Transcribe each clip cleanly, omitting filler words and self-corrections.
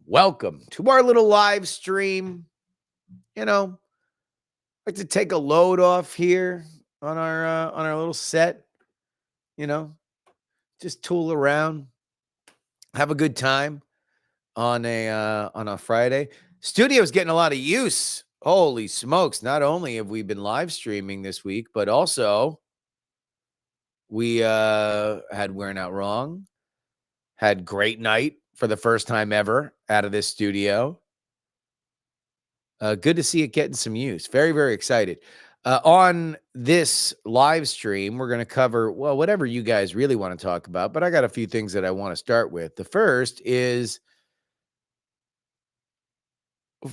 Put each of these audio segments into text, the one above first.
welcome to our little live stream. Like to take a load off here on our little set. You know, just tool around, have a good time on a Friday. Studio's getting a lot of use. Holy smokes! Not only have we been live streaming this week, but also we had Wearing Out Wrong, had Great Night for the first time ever out of this studio. Good to see it getting some use. Very, very excited. On this live stream, we're going to cover, well, whatever you guys really want to talk about, but I got a few things that I want to start with. The first is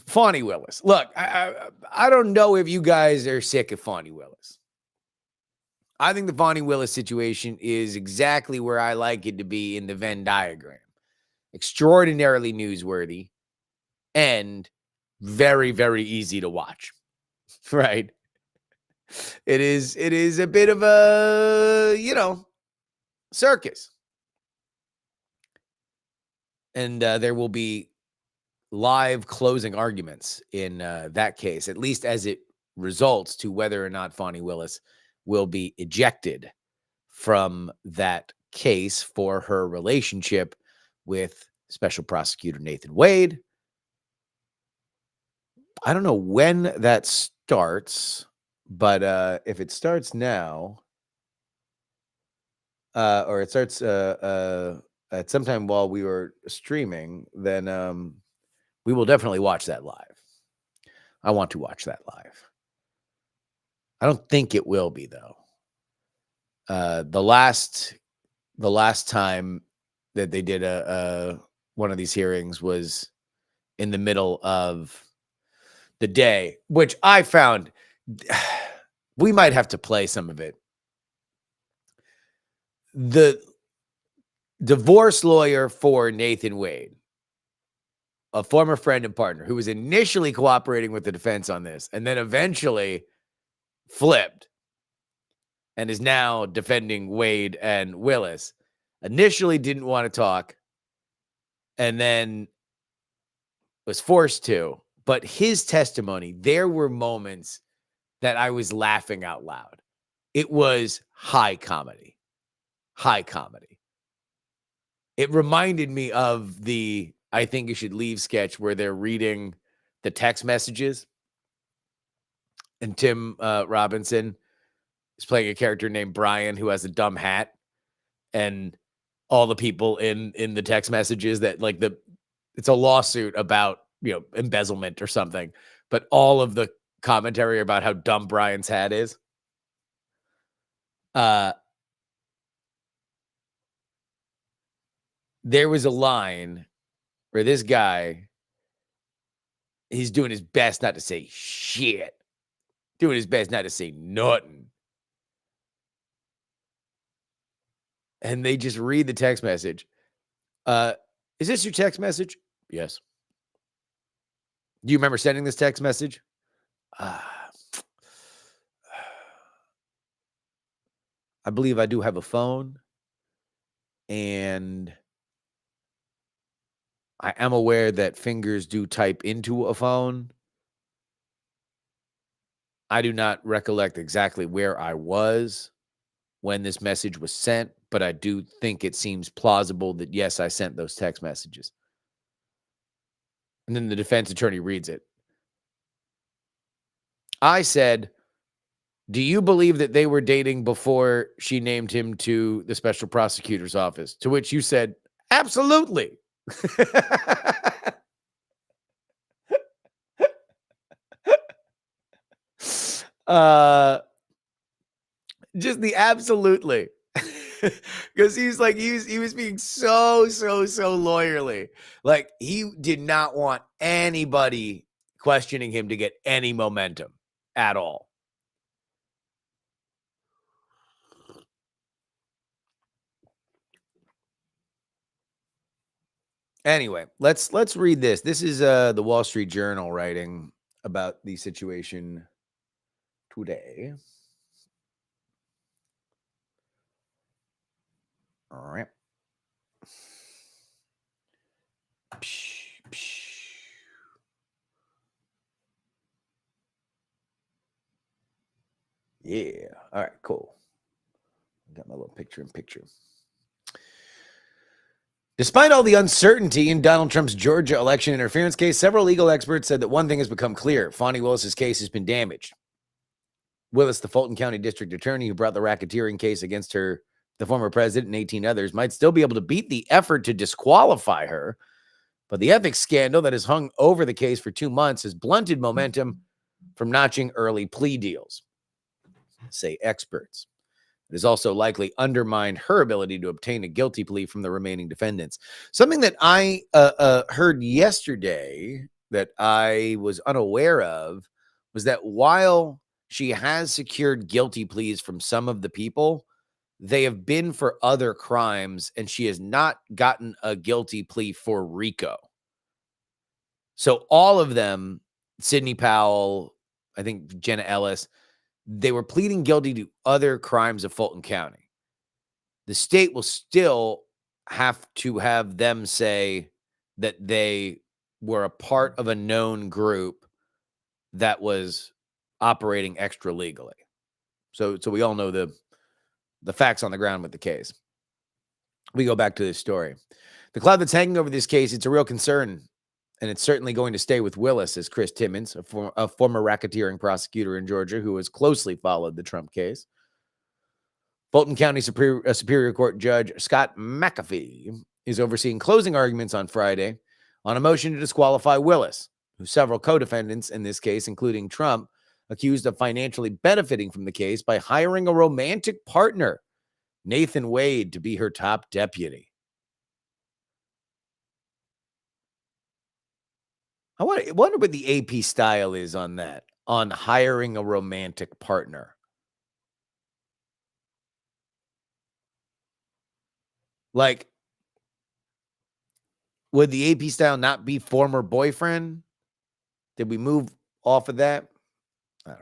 Fani Willis. Look, I don't know if you guys are sick of Fani Willis. I think the Fani Willis situation is exactly where I like it to be in the Venn diagram. Extraordinarily newsworthy and very, very easy to watch, right? It is a bit of a, circus. And there will be live closing arguments in that case, at least as it results to whether or not Fani Willis will be ejected from that case for her relationship with Special Prosecutor Nathan Wade. I don't know when that starts, but if it starts now, or it starts at some time while we were streaming, then we will definitely watch that live. I want to watch that live. I don't think it will be, though. The last time that they did one of these hearings was in the middle of the day, which I found we might have to play some of it. The divorce lawyer for Nathan Wade, a former friend and partner who was initially cooperating with the defense on this and then eventually flipped and is now defending Wade and Willis, initially didn't want to talk and then was forced to. But his testimony, there were moments that I was laughing out loud. It was high comedy. High comedy. It reminded me of the I Think You Should Leave sketch where they're reading the text messages. And Tim Robinson is playing a character named Brian who has a dumb hat. And all the people in the text messages that it's a lawsuit about, embezzlement or something. But all of the commentary about how dumb Brian's hat is. There was a line where this guy, he's doing his best not to say shit. Doing his best not to say nothing. And they just read the text message. Is this your text message? Yes. Do you remember sending this text message? I believe I do have a phone. And I am aware that fingers do type into a phone. I do not recollect exactly where I was when this message was sent, but I do think it seems plausible that, yes, I sent those text messages. And then the defense attorney reads it. I said, do you believe that they were dating before she named him to the special prosecutor's office? To which you said, absolutely. Just the absolutely. Because he was being so lawyerly. Like, he did not want anybody questioning him to get any momentum at all. Anyway, let's read this. This is the Wall Street Journal writing about the situation today. All right. Yeah. All right, cool. Got my little picture in picture. Despite all the uncertainty in Donald Trump's Georgia election interference case, several legal experts said that one thing has become clear. Fani Willis's case has been damaged. Willis, the Fulton County District Attorney who brought the racketeering case against her, the former president, and 18 others, might still be able to beat the effort to disqualify her. But the ethics scandal that has hung over the case for 2 months has blunted momentum from notching early plea deals, say experts. It has also likely undermined her ability to obtain a guilty plea from the remaining defendants. Something that I heard yesterday that I was unaware of was that while she has secured guilty pleas from some of the people, they have been for other crimes, and she has not gotten a guilty plea for RICO. So all of them, Sidney Powell, I think Jenna Ellis, they were pleading guilty to other crimes of Fulton County. The state will still have to have them say that they were a part of a known group that was operating extra legally. So we all know the facts on the ground with the case. We go back to this story. The cloud that's hanging over this case, it's a real concern, and it's certainly going to stay with Willis, says Chris Timmons, a former racketeering prosecutor in Georgia who has closely followed the Trump case. Fulton County Superior Court Judge Scott McAfee is overseeing closing arguments on Friday on a motion to disqualify Willis, who several co-defendants in this case, including Trump, accused of financially benefiting from the case by hiring a romantic partner, Nathan Wade, to be her top deputy. I wonder what the AP style is on that, on hiring a romantic partner. Like, would the AP style not be former boyfriend? Did we move off of that? I don't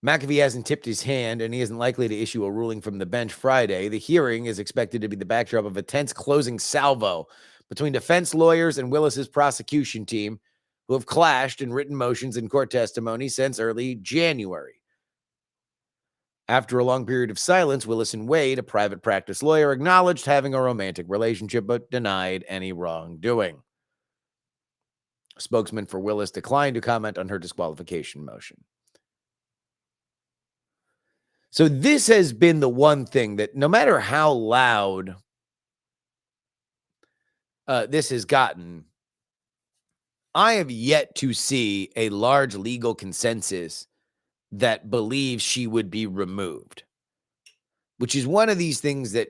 know. McAfee hasn't tipped his hand, and he isn't likely to issue a ruling from the bench Friday. The hearing is expected to be the backdrop of a tense closing salvo between defense lawyers and Willis's prosecution team, who have clashed in written motions and court testimony since early January. After a long period of silence, Willis and Wade, a private practice lawyer, acknowledged having a romantic relationship but denied any wrongdoing. A spokesman for Willis declined to comment on her disqualification motion. So this has been the one thing that no matter how loud this has gotten, I have yet to see a large legal consensus that believes she would be removed, which is one of these things that,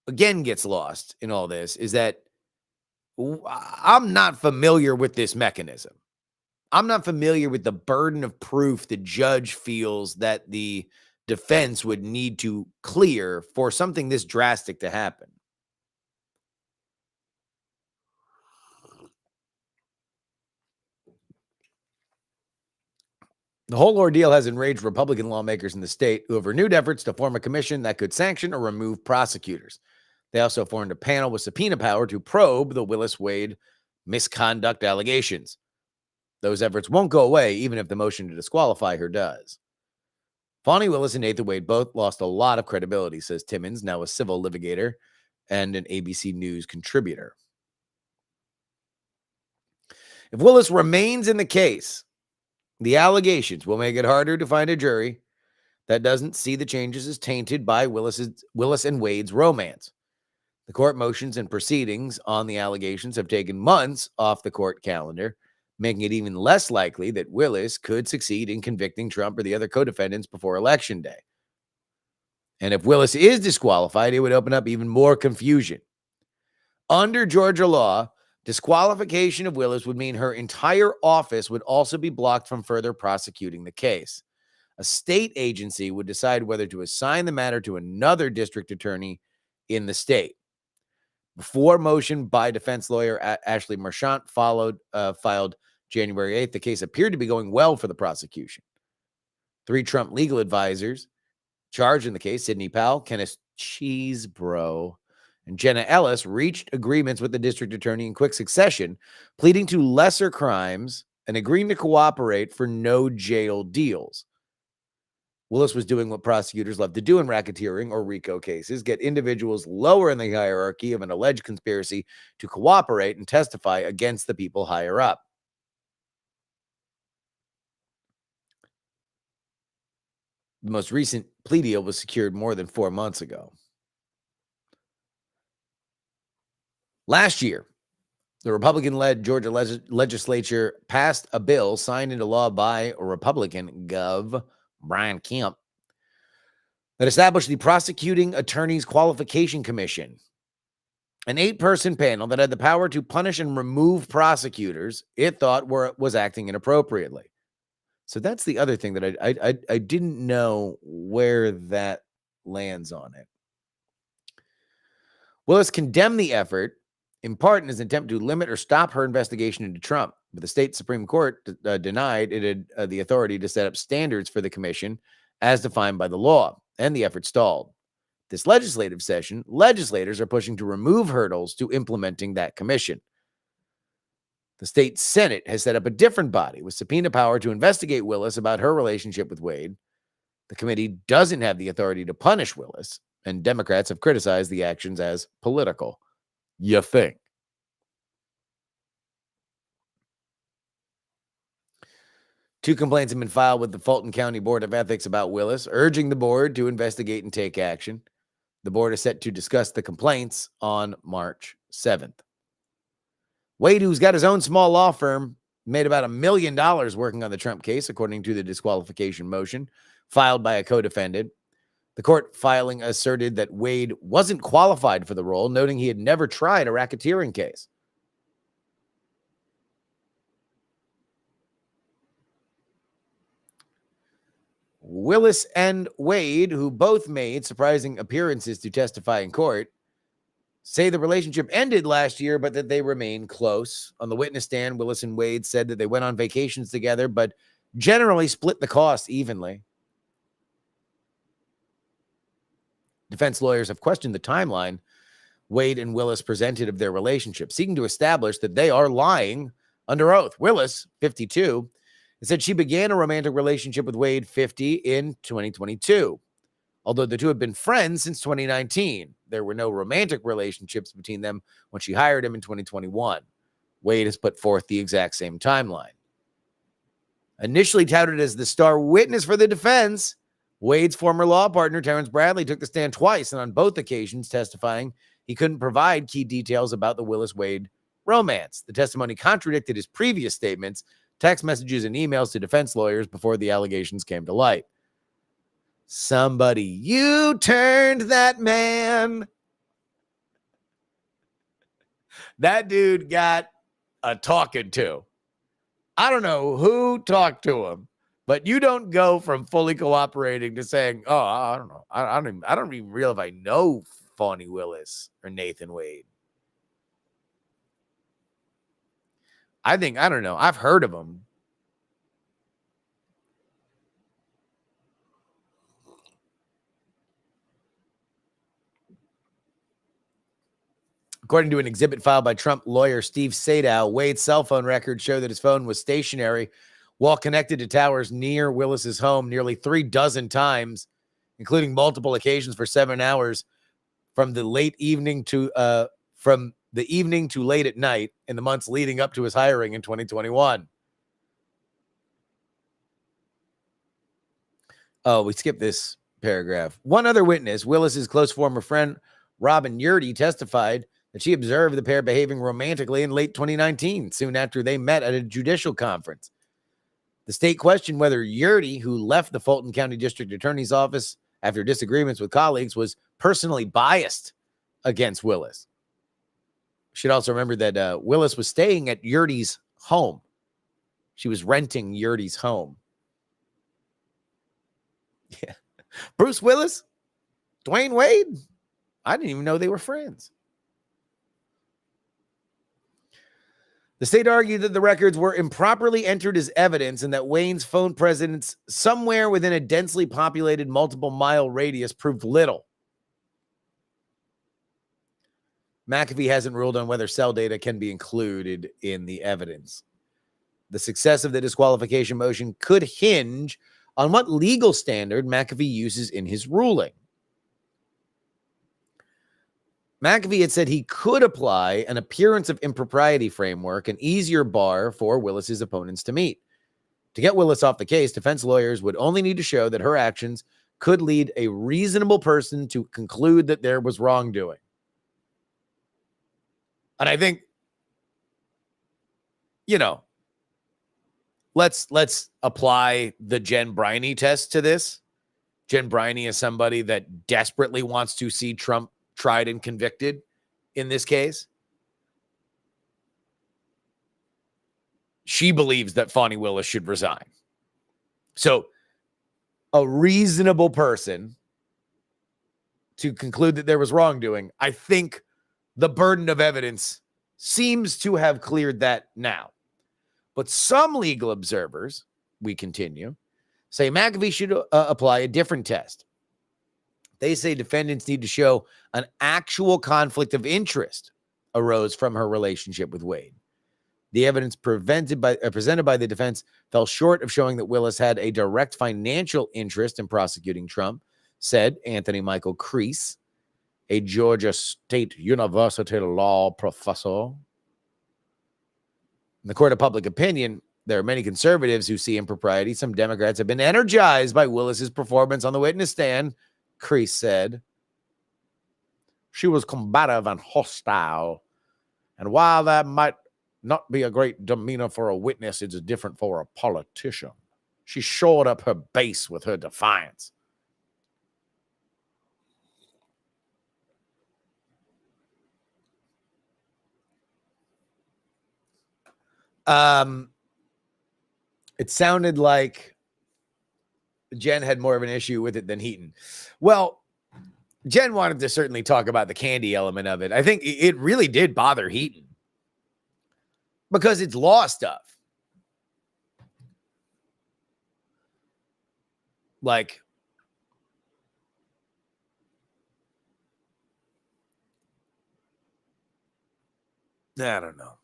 again, gets lost in all this, is that I'm not familiar with this mechanism. I'm not familiar with the burden of proof the judge feels that the defense would need to clear for something this drastic to happen. The whole ordeal has enraged Republican lawmakers in the state who have renewed efforts to form a commission that could sanction or remove prosecutors. They also formed a panel with subpoena power to probe the Willis-Wade misconduct allegations. Those efforts won't go away, even if the motion to disqualify her does. Fani Willis and Nathan Wade both lost a lot of credibility, says Timmons, now a civil litigator and an ABC News contributor. If Willis remains in the case, the allegations will make it harder to find a jury that doesn't see the changes as tainted by Willis and Wade's romance. The court motions and proceedings on the allegations have taken months off the court calendar, making it even less likely that Willis could succeed in convicting Trump or the other co-defendants before Election Day. And if Willis is disqualified, it would open up even more confusion. Under Georgia law, disqualification of Willis would mean her entire office would also be blocked from further prosecuting the case. A state agency would decide whether to assign the matter to another district attorney in the state. Before motion by defense lawyer Ashley Marchant filed January 8th, the case appeared to be going well for the prosecution. 3 Trump legal advisors charged in the case, Sidney Powell, Kenneth Cheesebro, and Jenna Ellis, reached agreements with the district attorney in quick succession, pleading to lesser crimes and agreeing to cooperate for no jail deals. Willis was doing what prosecutors love to do in racketeering or RICO cases, get individuals lower in the hierarchy of an alleged conspiracy to cooperate and testify against the people higher up. The most recent plea deal was secured more than 4 months ago. Last year, the Republican-led Georgia legislature passed a bill signed into law by Republican Gov. Brian Kemp that established the Prosecuting Attorneys Qualification Commission, an 8-person panel that had the power to punish and remove prosecutors it thought was acting inappropriately. So that's the other thing that I didn't know where that lands on it. Willis condemned the effort, in part in his attempt to limit or stop her investigation into Trump, but the state Supreme Court denied it had the authority to set up standards for the commission as defined by the law, and the effort stalled. This legislative session, legislators are pushing to remove hurdles to implementing that commission. The state Senate has set up a different body with subpoena power to investigate Willis about her relationship with Wade. The committee doesn't have the authority to punish Willis, and Democrats have criticized the actions as political. You think? Two complaints have been filed with the Fulton County Board of Ethics about Willis, urging the board to investigate and take action. The board is set to discuss the complaints on March 7th. Wade, who's got his own small law firm, made about $1 million working on the Trump case, according to the disqualification motion filed by a co-defendant. The court filing asserted that Wade wasn't qualified for the role, noting he had never tried a racketeering case. Willis and Wade, who both made surprising appearances to testify in court, say the relationship ended last year, but that they remain close. On the witness stand, Willis and Wade said that they went on vacations together, but generally split the costs evenly. Defense lawyers have questioned the timeline Wade and Willis presented of their relationship, seeking to establish that they are lying under oath. Willis, 52, said she began a romantic relationship with Wade, 50, in 2022. Although the two had been friends since 2019, there were no romantic relationships between them when she hired him in 2021. Wade has put forth the exact same timeline. Initially touted as the star witness for the defense, Wade's former law partner, Terrence Bradley, took the stand twice, and on both occasions testifying he couldn't provide key details about the Willis-Wade romance. The testimony contradicted his previous statements, text messages, and emails to defense lawyers before the allegations came to light. Somebody U-turned that man. That dude got a talking to. I don't know who talked to him, but you don't go from fully cooperating to saying, "Oh, I don't know. I don't even realize if I know Fani Willis or Nathan Wade." I don't know. I've heard of him. According to an exhibit filed by Trump lawyer Steve Sadow, Wade's cell phone records show that his phone was stationary while connected to towers near Willis's home nearly 36 times, including multiple occasions for 7 hours from the evening to late at night in the months leading up to his hiring in 2021. Oh, we skipped this paragraph. One other witness, Willis's close former friend Robin Yurdy, testified that she observed the pair behaving romantically in late 2019, soon after they met at a judicial conference. The state questioned whether Yurdy, who left the Fulton County District Attorney's Office after disagreements with colleagues, was personally biased against Willis. You should also remember that Willis was staying at Yurdy's home. She was renting Yurdy's home. Yeah. Bruce Willis, Dwayne Wade, I didn't even know they were friends. The state argued that the records were improperly entered as evidence and that Wayne's phone presence somewhere within a densely populated multiple-mile radius proved little. McAfee hasn't ruled on whether cell data can be included in the evidence. The success of the disqualification motion could hinge on what legal standard McAfee uses in his ruling. McAfee had said he could apply an appearance of impropriety framework, an easier bar for Willis's opponents to meet. To get Willis off the case, defense lawyers would only need to show that her actions could lead a reasonable person to conclude that there was wrongdoing. And I think, let's apply the Jen Briney test to this. Jen Briney is somebody that desperately wants to see Trump tried and convicted in this case. She believes that Fani Willis should resign. So a reasonable person to conclude that there was wrongdoing, I think the burden of evidence seems to have cleared that now. But some legal observers, we continue, say McAfee should apply a different test. They say defendants need to show an actual conflict of interest arose from her relationship with Wade. The evidence presented by the defense fell short of showing that Willis had a direct financial interest in prosecuting Trump, said Anthony Michael Crease, a Georgia State University law professor. In the court of public opinion, there are many conservatives who see impropriety. Some Democrats have been energized by Willis's performance on the witness stand, Crease said. She was combative and hostile. And while that might not be a great demeanor for a witness, it's different for a politician. She shored up her base with her defiance. It sounded like Jen had more of an issue with it than Heaton. Well, Jen wanted to certainly talk about the candy element of it. I think it really did bother Heaton because it's law stuff. Like, I don't know.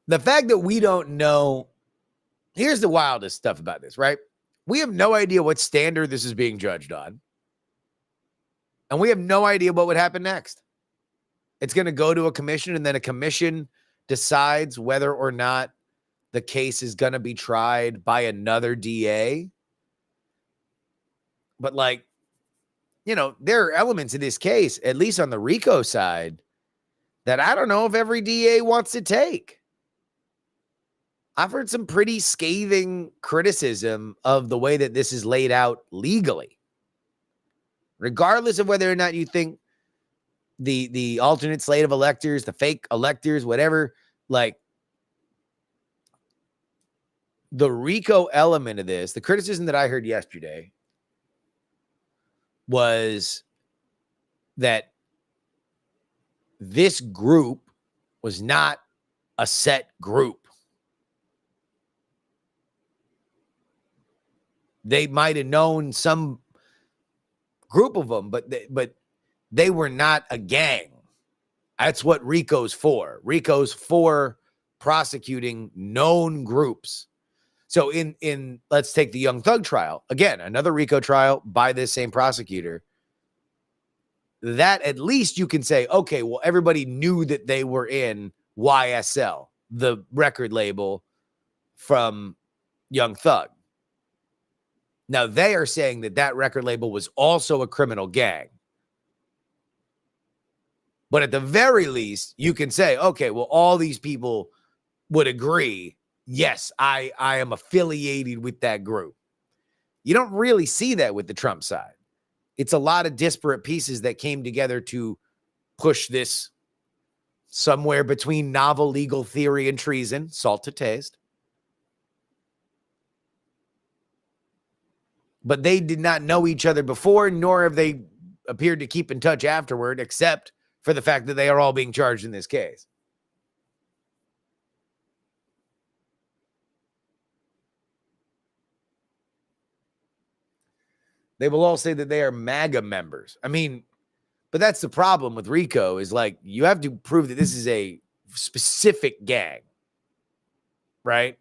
The fact that we don't know, here's the wildest stuff about this, right? We have no idea what standard this is being judged on. And we have no idea what would happen next. It's going to go to a commission, and then a commission decides whether or not the case is going to be tried by another DA. But there are elements in this case, at least on the RICO side, that I don't know if every DA wants to take. I've heard some pretty scathing criticism of the way that this is laid out legally. Regardless of whether or not you think the alternate slate of electors, the fake electors, whatever, the RICO element of this, the criticism that I heard yesterday was that this group was not a set group. They might have known some group of them, but they were not a gang. That's what RICO's for. RICO's for prosecuting known groups. So in let's take the Young Thug trial. Again, another RICO trial by this same prosecutor. That at least you can say, okay, well, everybody knew that they were in YSL, the record label from Young Thug. Now, they are saying that record label was also a criminal gang. But at the very least, you can say, okay, well, all these people would agree, yes, I am affiliated with that group. You don't really see that with the Trump side. It's a lot of disparate pieces that came together to push this somewhere between novel legal theory and treason, salt to taste. But they did not know each other before, nor have they appeared to keep in touch afterward, except for the fact that they are all being charged in this case. They will all say that they are MAGA members. I mean, but that's the problem with RICO is you have to prove that this is a specific gang, right?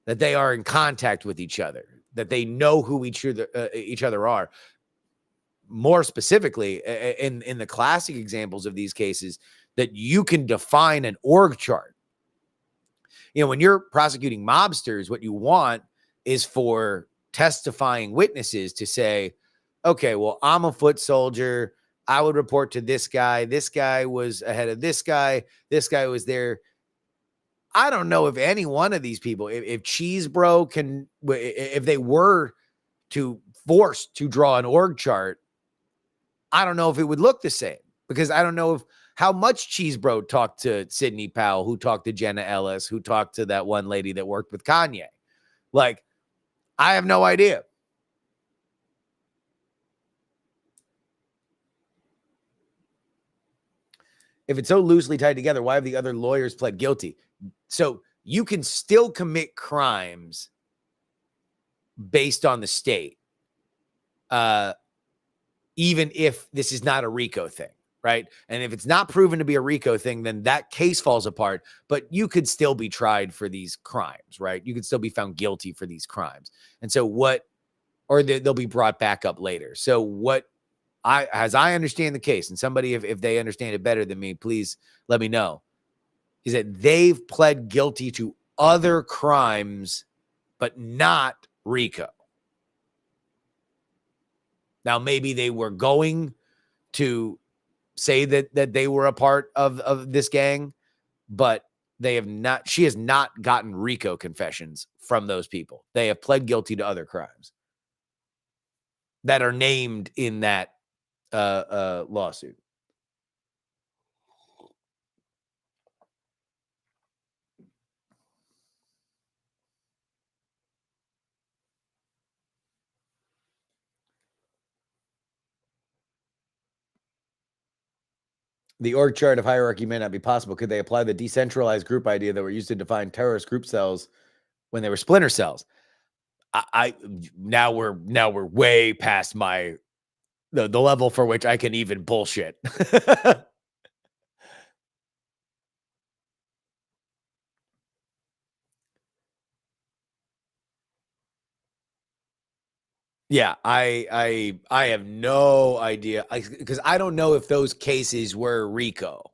That they are in contact with each other, that they know who each other are. More specifically, in the classic examples of these cases, that you can define an org chart. When you're prosecuting mobsters, what you want is for testifying witnesses to say, okay, well, I'm a foot soldier. I would report to this guy. This guy was ahead of this guy. This guy was there. I don't know if any one of these people, if Cheese Bro if they were forced to draw an org chart, I don't know if it would look the same, because I don't know how much Cheese Bro talked to Sidney Powell, who talked to Jenna Ellis, who talked to that one lady that worked with Kanye. Like, I have no idea. If it's so loosely tied together, why have the other lawyers pled guilty? So you can still commit crimes based on the state, even if this is not a RICO thing, right? And if it's not proven to be a RICO thing, then that case falls apart, but you could still be tried for these crimes, right? You could still be found guilty for these crimes. And so they'll be brought back up later. So as I understand the case, and somebody, if they understand it better than me, please let me know, is that they've pled guilty to other crimes, but not RICO. Now, maybe they were going to say that they were a part of this gang, but she has not gotten RICO confessions from those people. They have pled guilty to other crimes that are named in that lawsuit. The org chart of hierarchy may not be possible. Could they apply the decentralized group idea that were used to define terrorist group cells when they were splinter cells? Now we're way past the level for which I can even bullshit. Yeah, I have no idea, because I don't know if those cases were RICO.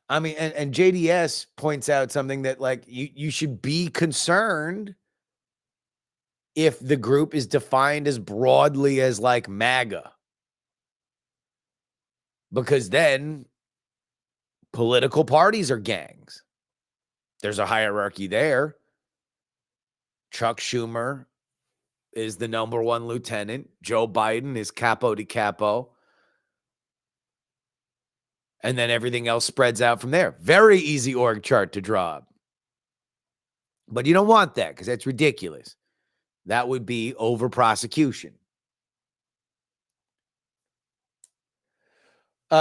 I mean, and JDS points out something that, like, you should be concerned if the group is defined as broadly as, like, MAGA, because then political parties are gangs. There's a hierarchy there. Chuck Schumer is the number one lieutenant. Joe Biden is capo di capo. And then everything else spreads out from there. Very easy org chart to draw up. But you don't want that, because that's ridiculous. That would be over prosecution.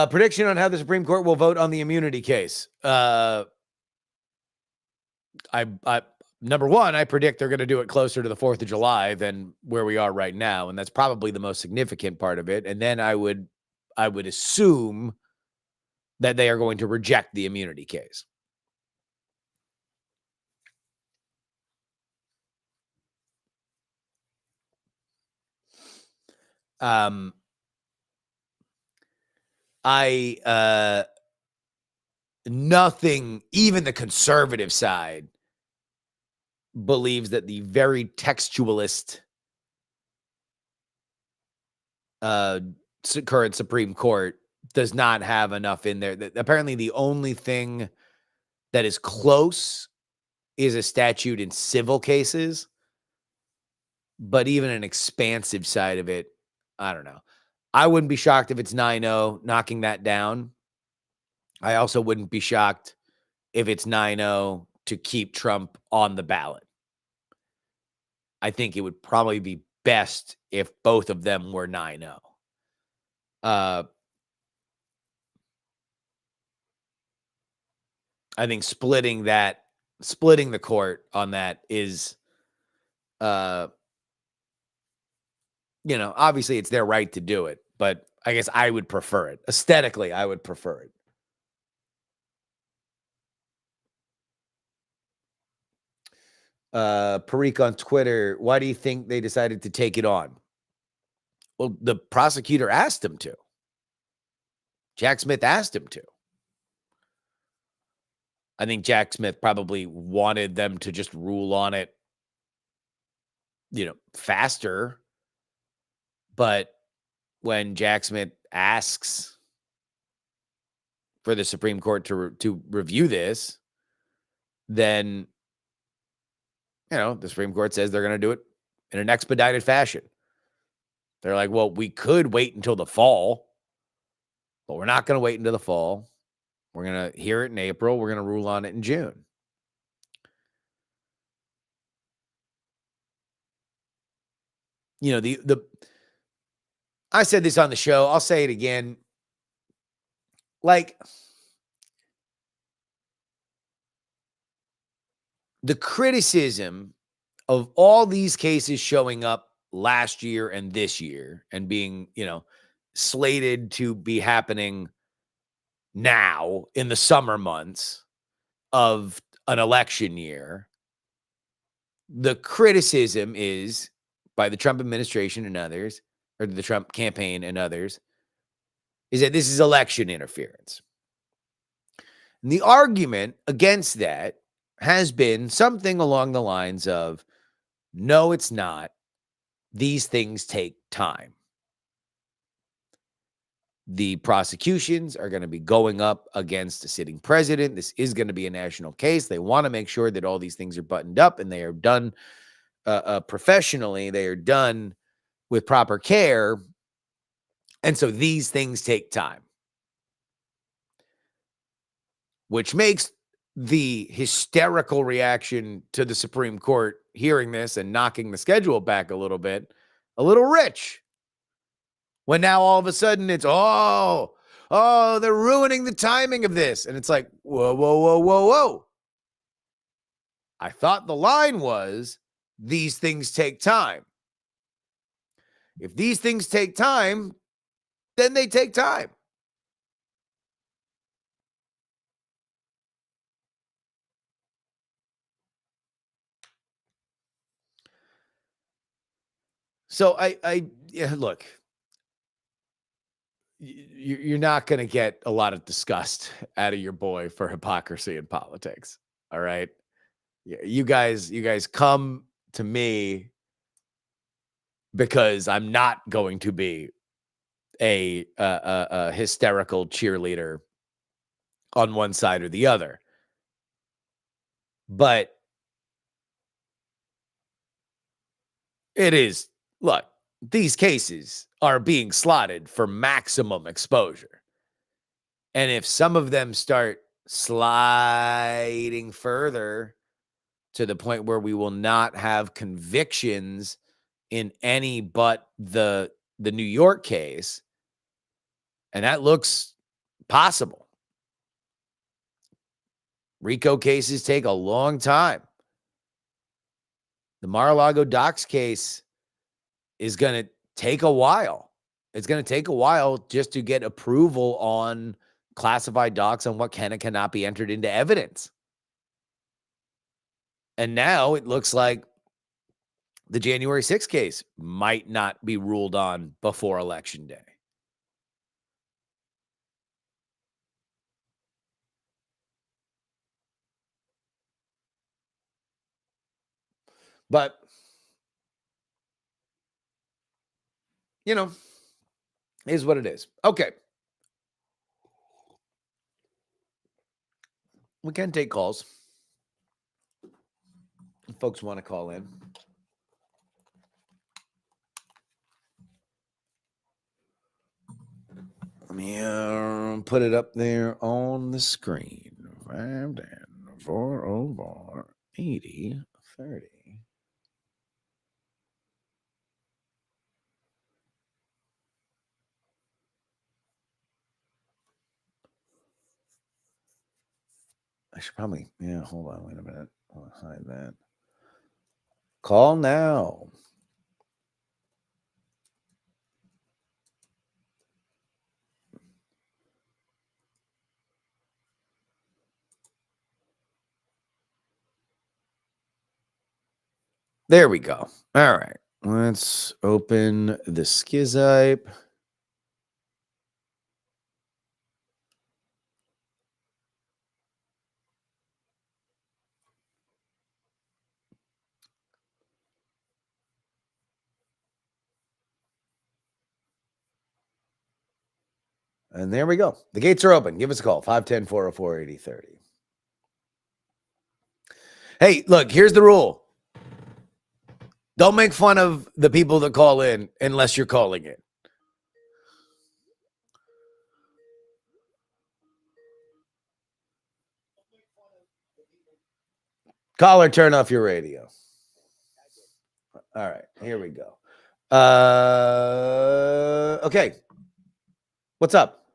Prediction on how the Supreme Court will vote on the immunity case. Number one, I predict they're going to do it closer to the 4th of July than where we are right now. And that's probably the most significant part of it. And then I would assume that they are going to reject the immunity case. Nothing, even the conservative side, believes that the very textualist current Supreme Court does not have enough in there. Apparently, the only thing that is close is a statute in civil cases, but even an expansive side of it, I don't know. I wouldn't be shocked if it's 9-0 knocking that down. I also wouldn't be shocked if it's 9-0 to keep Trump on the ballot. I think it would probably be best if both of them were 9-0. I think splitting the court on that is Obviously it's their right to do it, but I guess I would prefer it. Aesthetically, I would prefer it. Parikh on Twitter, why do you think they decided to take it on? Well, the prosecutor asked him to. Jack Smith asked him to. I think Jack Smith probably wanted them to just rule on it, faster. But when Jack Smith asks for the Supreme Court to review this, then, the Supreme Court says they're going to do it in an expedited fashion. They're like, well, we could wait until the fall, but we're not going to wait until the fall. We're going to hear it in April. We're going to rule on it in June. I said this on the show. I'll say it again. Like, the criticism of all these cases showing up last year and this year and being, slated to be happening now in the summer months of an election year, the criticism is by the Trump administration and others, or the Trump campaign and others, is that this is election interference. And the argument against that has been something along the lines of, no, it's not. These things take time. The prosecutions are going to be going up against a sitting president. This is going to be a national case. They want to make sure that all these things are buttoned up and they are done professionally. They are done with proper care. And so these things take time, which makes the hysterical reaction to the Supreme Court hearing this and knocking the schedule back a little rich. When now all of a sudden it's, they're ruining the timing of this. And it's like, whoa. I thought the line was, these things take time. If these things take time, then they take time. So look, you're not going to get a lot of disgust out of your boy for hypocrisy in politics. All right. You guys come to me because I'm not going to be a hysterical cheerleader on one side or the other. But it is, look, these cases are being slotted for maximum exposure. And if some of them start sliding further to the point where we will not have convictions in any but the New York case, and that looks possible. RICO cases take a long time. The Mar-a-Lago docs case is going to take a while. It's going to take a while just to get approval on classified docs on what can and cannot be entered into evidence. And now it looks like the January 6th case might not be ruled on before Election Day. But, is what it is. Okay. We can take calls. If folks want to call in. Let me put it up there on the screen. 510-404-8030. I should probably, hold on, wait a minute. I'll hide that. Call now. There we go. All right. Let's open the Schizype. And there we go. The gates are open. Give us a call, 510-404-8030. Hey, look, here's the rule. Don't make fun of the people that call in unless you're calling in. Caller, turn off your radio. All right, here we go. Okay. What's up?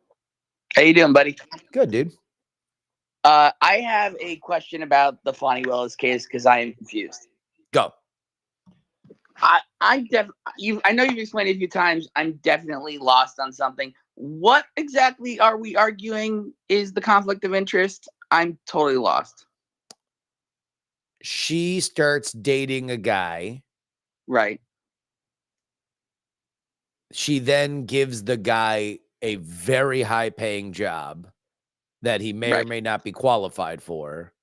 How you doing, buddy? Good, dude. I have a question about the Fani Willis case because I am confused. Go. I know you've explained it a few times. I'm definitely lost on something. What exactly are we arguing is the conflict of interest? I'm totally lost. She starts dating a guy. Right. She then gives the guy a very high-paying job that he may or may not be qualified for,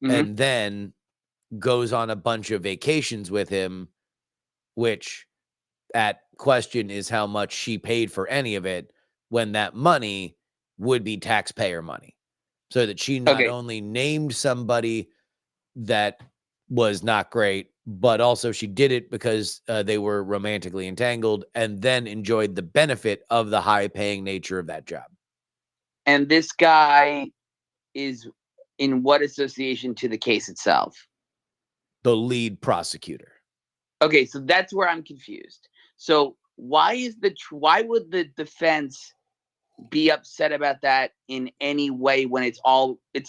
and then goes on a bunch of vacations with him, which at question is how much she paid for any of it, when that money would be taxpayer money. So that she not only named somebody that was not great, but also she did it because they were romantically entangled and then enjoyed the benefit of the high-paying nature of that job. And this guy is in what association to the case itself? The lead prosecutor. Okay, so that's where I'm confused. So why would the defense be upset about that in any way when it's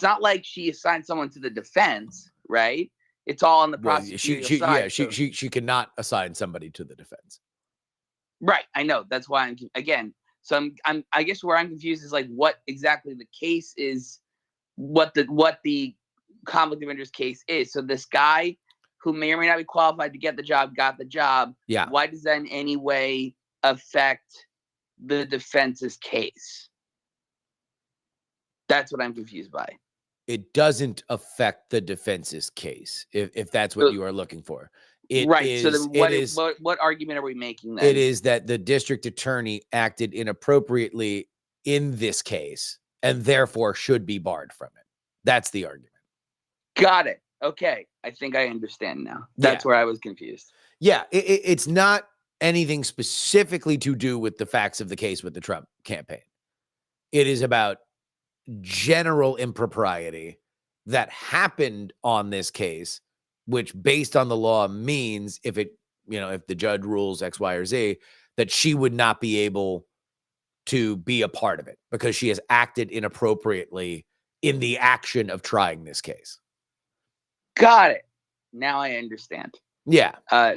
not like she assigned someone to the defense, right? It's all on the prosecutorial side. She cannot assign somebody to the defense. Right, I know. That's why I guess where I'm confused is like what exactly the case is, what the conflict of interest case is. So this guy who may or may not be qualified to get the job got the job. Yeah. Why does that in any way affect the defense's case? That's what I'm confused by. It doesn't affect the defense's case, if that's what you are looking for. So then what argument are we making then? It is that the district attorney acted inappropriately in this case and therefore should be barred from it. That's the argument. Got it. Okay. I think I understand now. That's where I was confused. Yeah. It's not anything specifically to do with the facts of the case with the Trump campaign. It is about general impropriety that happened on this case, which based on the law means if the judge rules X, Y, or Z, that she would not be able to be a part of it because she has acted inappropriately in the action of trying this case. Got it. Now I understand. Yeah. All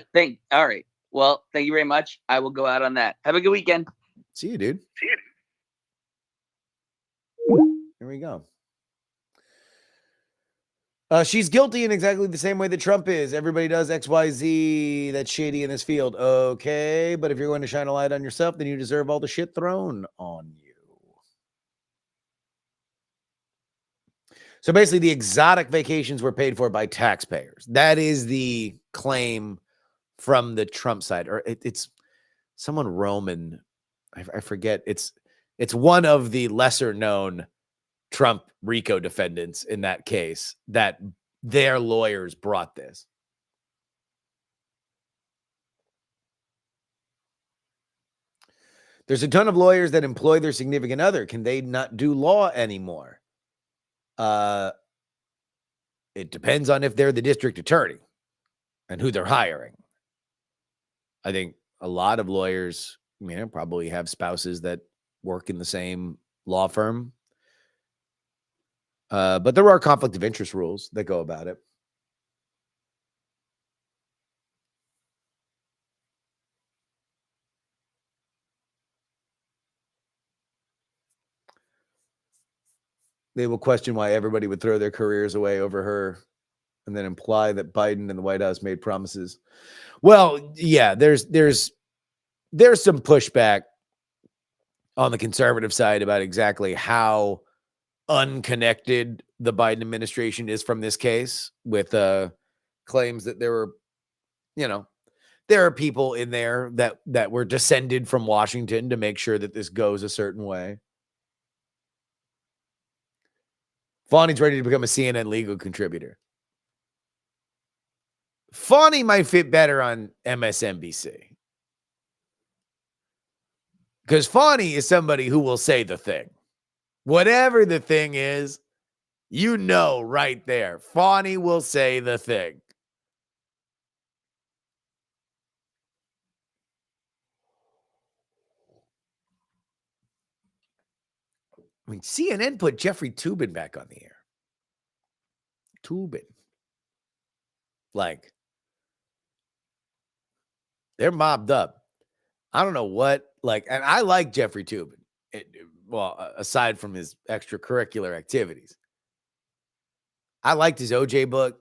right. Well, thank you very much. I will go out on that. Have a good weekend. See you, dude. Here we go. She's guilty in exactly the same way that Trump is. Everybody does X, Y, Z. That's shady in this field. Okay, but if you're going to shine a light on yourself, then you deserve all the shit thrown on you. So basically, the exotic vacations were paid for by taxpayers. That is the claim from the Trump side. Or it's someone Roman. I forget. It's one of the lesser known Trump RICO defendants in that case that their lawyers brought this. There's a ton of lawyers that employ their significant other. Can they not do law anymore? It depends on if they're the district attorney and who they're hiring. I think a lot of lawyers, probably have spouses that work in the same law firm. But there are conflict of interest rules that go about it. They will question why everybody would throw their careers away over her and then imply that Biden and the White House made promises. Well, yeah, there's some pushback on the conservative side about exactly how unconnected the Biden administration is from this case, with claims that there were, there are people in there that were descended from Washington to make sure that this goes a certain way. Fani's ready to become a CNN legal contributor. Fani might fit better on MSNBC. Because Fani is somebody who will say the thing. Whatever the thing is, right there. Fani will say the thing. I mean, CNN put Jeffrey Toobin back on the air. Toobin. Like, they're mobbed up. I don't know what, and I like Jeffrey Toobin. Aside from his extracurricular activities. I liked his OJ book.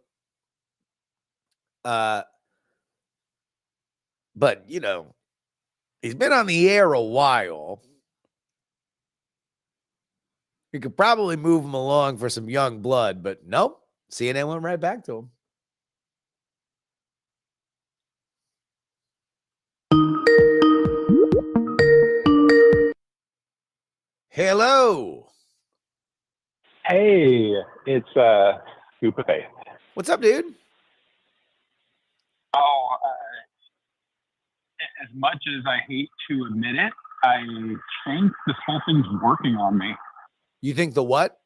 But, he's been on the air a while. You could probably move him along for some young blood, but nope. CNN went right back to him. Hello. Hey, it's Scoop of Faith. What's up, dude? Oh, as much as I hate to admit it, I think this whole thing's working on me. You think the what?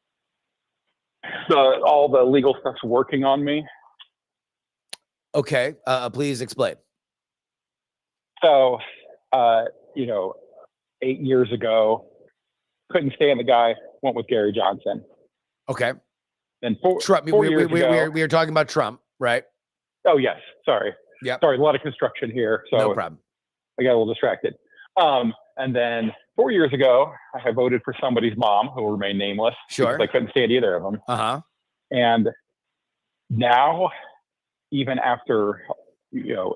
All the legal stuff's working on me. Okay, please explain. So, 8 years ago, couldn't stand the guy, went with Gary Johnson. Okay. Then Trump. We are talking about Trump, right? Oh, yes. Sorry. Yeah. Sorry, a lot of construction here. So no problem. I got a little distracted. And then 4 years ago, I voted for somebody's mom who will remain nameless. Sure. Because I couldn't stand either of them. Uh-huh. And now, even after, 8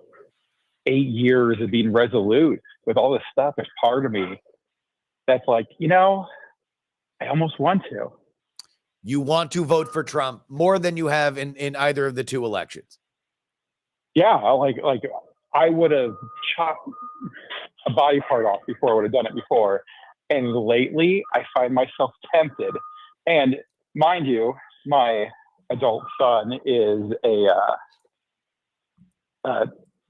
years of being resolute with all this stuff, there's part of me that's like, I almost want to. You want to vote for Trump more than you have in either of the two elections. Yeah, like I would have chopped a body part off before I would have done it before. And lately, I find myself tempted. And mind you, my adult son is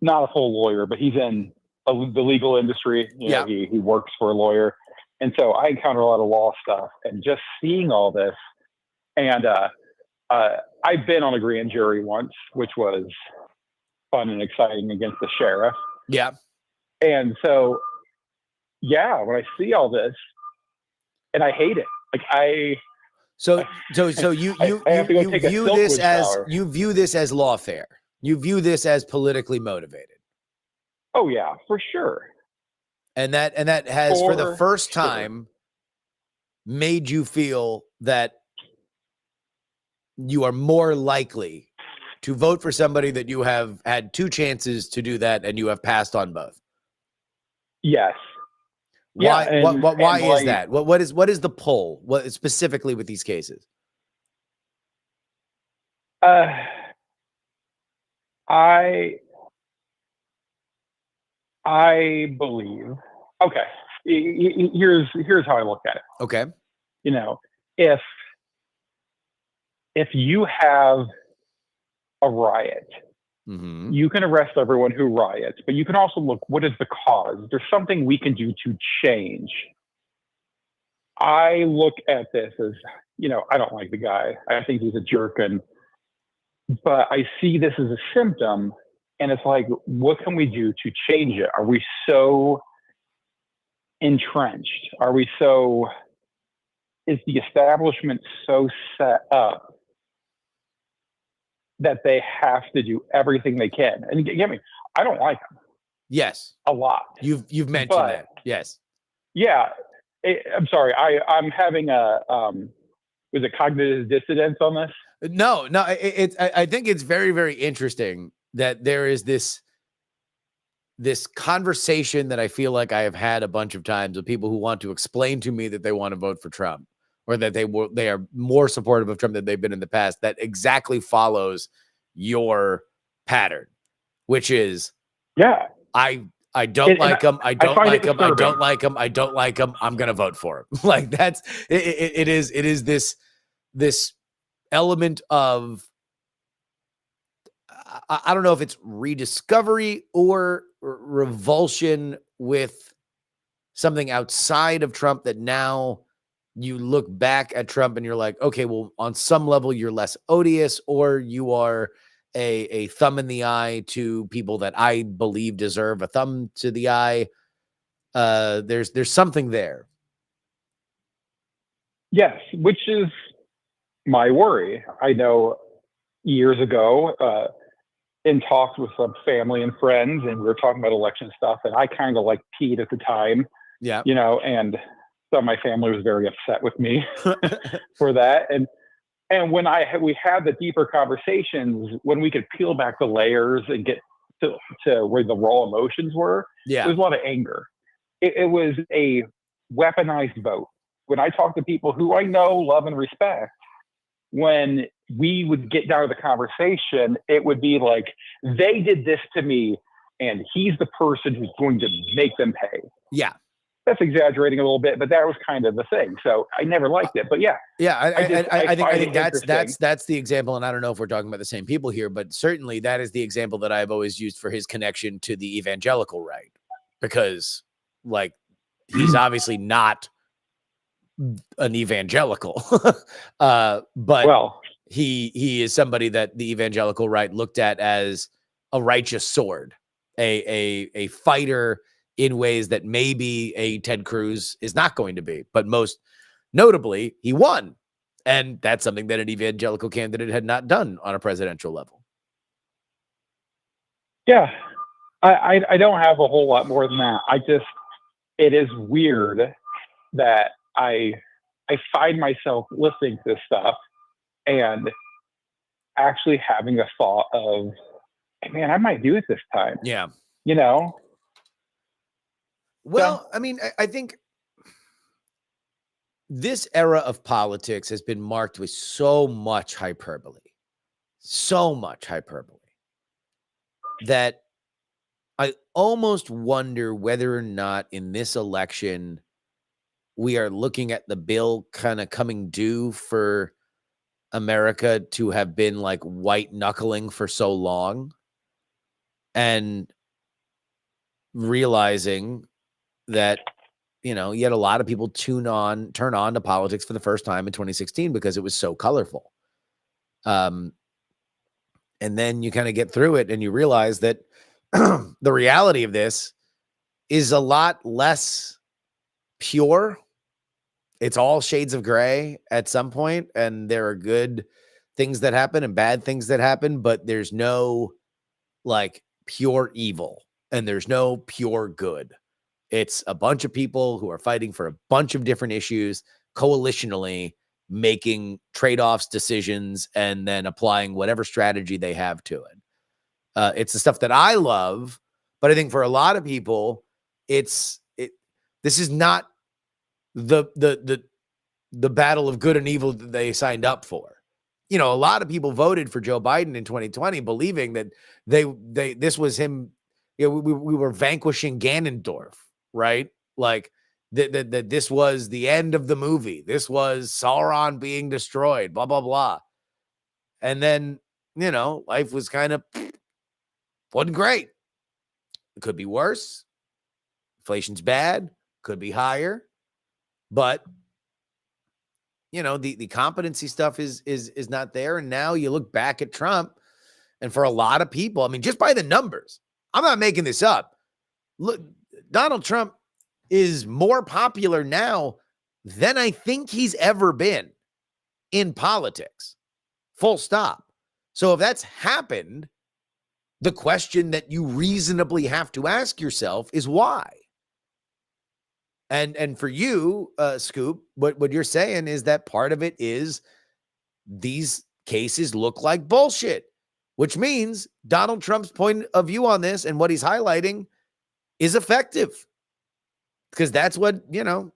not a full lawyer, but he's in the legal industry. He works for a lawyer. And so I encounter a lot of law stuff, and just seeing all this. And I've been on a grand jury once, which was fun and exciting against the sheriff. Yeah. And so, when I see all this, and I hate it. So you view this as lawfare. You view this as politically motivated. Oh yeah, for sure. And that has for the first time made you feel that you are more likely to vote for somebody that you have had two chances to do that and you have passed on both. Yes. Why is that? What is the pull? What specifically with these cases? I believe. Okay. Here's how I look at it. Okay. If you have a riot, mm-hmm. you can arrest everyone who riots, but you can also look, what is the cause? There's something we can do to change. I look at this as, I don't like the guy. I think he's a jerk, but I see this as a symptom, and it's like, what can we do to change it? Are we so entrenched? Is the establishment so set up that they have to do everything they can? And get me, I don't like them. Yes. A lot. You've mentioned that. Yes. Yeah. I'm sorry. I'm having was it cognitive dissonance on this? No, I think it's very, very interesting that there is this conversation that I feel like I have had a bunch of times with people who want to explain to me that they want to vote for Trump, or that they are more supportive of Trump than they've been in the past, that exactly follows your pattern, which is, Yeah. I don't like him. I don't find like it him. I don't disturbing. like him. I don't like him. I'm going to vote for him. Like that's, it is this element of, I don't know if it's rediscovery or revulsion with something outside of Trump, that now you look back at Trump and you're like, okay, well, on some level you're less odious, or you are a thumb in the eye to people that I believe deserve a thumb to the eye. There's something there. Yes, which is my worry. I know years ago, in talks with some family and friends, and we were talking about election stuff, and I kind of like peed at the time, Yeah. and so my family was very upset with me for that. And when we had the deeper conversations, when we could peel back the layers and get to where the raw emotions were, Yeah. there was a lot of anger. It was a weaponized vote. When I talk to people who I know, love, and respect, when we would get down to the conversation, it would be like, they did this to me, and he's the person who's going to make them pay. Yeah. That's exaggerating a little bit, but that was kind of the thing. So I never liked it. But yeah. I think that's the example. And I don't know if we're talking about the same people here, but certainly that is the example that I've always used for his connection to the evangelical right, because like he's obviously not an evangelical, but Well, he is somebody that the evangelical right looked at as a righteous sword, a fighter in ways that maybe a Ted Cruz is not going to be. But most notably, he won. And that's something that an evangelical candidate had not done on a presidential level. Yeah. I don't have a whole lot more than that. It is weird that I find myself listening to this stuff and actually having a thought of, hey, man, I might do it this time. Yeah. Well, So, I mean, I think this era of politics has been marked with so much hyperbole, that I almost wonder whether or not in this election we are looking at the bill kind of coming due for America to have been like white knuckling for so long, and realizing that, you had a lot of people turn on to politics for the first time in 2016 because it was so colorful. And then you kind of get through it and you realize that the reality of this is a lot less pure. It's all shades of gray at some point, and there are good things that happen and bad things that happen, but there's no like pure evil and there's no pure good. It's a bunch of people who are fighting for a bunch of different issues coalitionally, making trade-offs, decisions, and then applying whatever strategy they have to it. It's the stuff that I love, but I think for a lot of people, this is not the battle of good and evil that they signed up for. A lot of people voted for Joe Biden in 2020, believing that this was him. We were vanquishing Ganondorf, right? Like that this was the end of the movie. This was Sauron being destroyed, blah, blah, blah. And then, life was kind of wasn't great. It could be worse. Inflation's bad, could be higher, but the competency stuff is not there. And now you look back at Trump, and for a lot of people, I mean, just by the numbers, I'm not making this up. Look, Donald Trump is more popular now than I think he's ever been in politics. Full stop. So if that's happened, the question that you reasonably have to ask yourself is why? And for you, Scoop, what you're saying is that part of it is these cases look like bullshit, which means Donald Trump's point of view on this and what he's highlighting is effective. Because that's what, you know,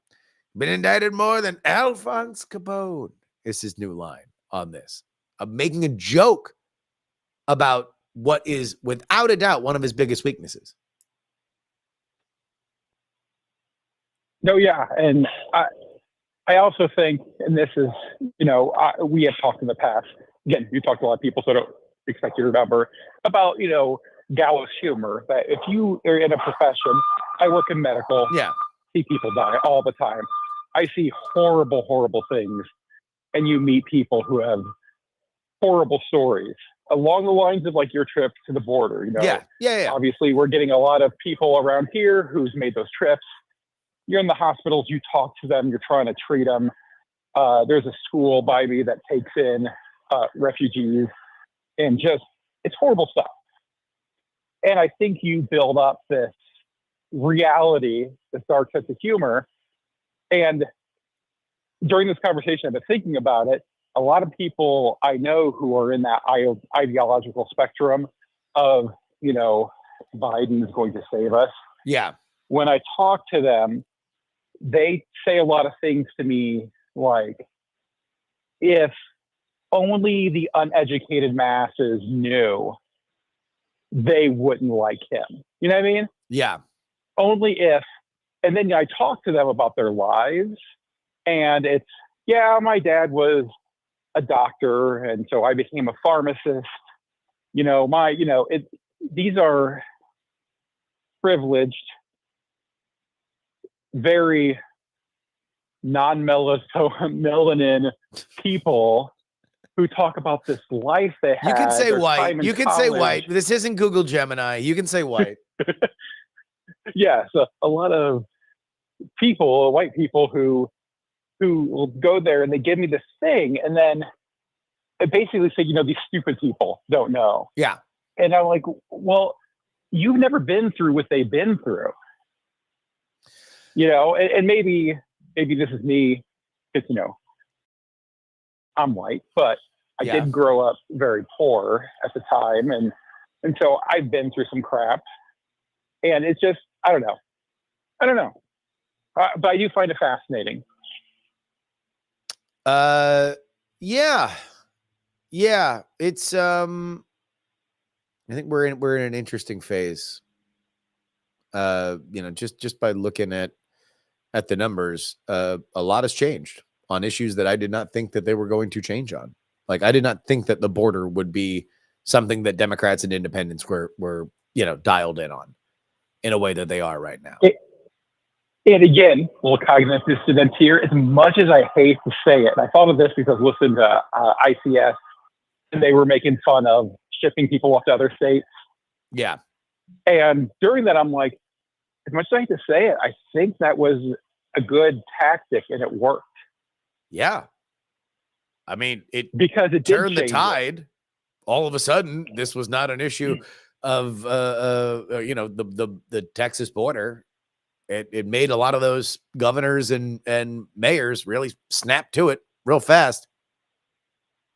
been indicted more than Alphonse Capone is his new line on this. I'm making a joke about what is without a doubt one of his biggest weaknesses. No, yeah. And I also think, and this is, you know, we have talked in the past, again, you talked to a lot of people, so I don't expect you to remember, about, you know, gallows humor, that if you are in a profession, I work in medical, see people die all the time. I see horrible, horrible things, and you meet people who have horrible stories along the lines of like your trip to the border, you know. Obviously, we're getting a lot of people around here who's made those trips. You're in the hospitals, you talk to them, you're trying to treat them. There's a school by me that takes in refugees, and just, it's horrible stuff. And I think you build up this reality, this dark sense of humor. And during this conversation, I've been thinking about it. A lot of people I know who are in that ideological spectrum of, you know, Biden is going to save us. Yeah. When I talk to them, they say a lot of things to me like, if only the uneducated masses knew, they wouldn't like him. You know what I mean? Yeah. Only if. And then I talk to them about their lives, and it's, yeah, my dad was a doctor, and so I became a pharmacist. You know, these are privileged, very non-melanin people who talk about this life they had. You can say white. You can say white. This isn't Google Gemini. You can say white. Yeah, so a lot of people, white people, who will go there and they give me this thing, and then they basically say, you know, these stupid people don't know. Yeah. And I'm like, well, you've never been through what they've been through. You know, and maybe this is me, because, you know, I'm white, but I did grow up very poor at the time, and so I've been through some crap, and it's just, I don't know, but I do find it fascinating. Yeah, it's I think we're in an interesting phase. You know, just by looking at the numbers, a lot has changed on issues that I did not think that they were going to change on. Like, I did not think that the border would be something that Democrats and independents were, you know, dialed in on in a way that they are right now. And again, a little cognitive dissonance here. As much as I hate to say it, and I thought of this because I listened to ICS, and they were making fun of shipping people off to other states. Yeah. And during that, I'm like, as much as I hate to say it, I think that was a good tactic, and it worked. Yeah. I mean, because it turned the did tide. All of a sudden, this was not an issue of you know, the Texas border. It made a lot of those governors and mayors really snap to it real fast.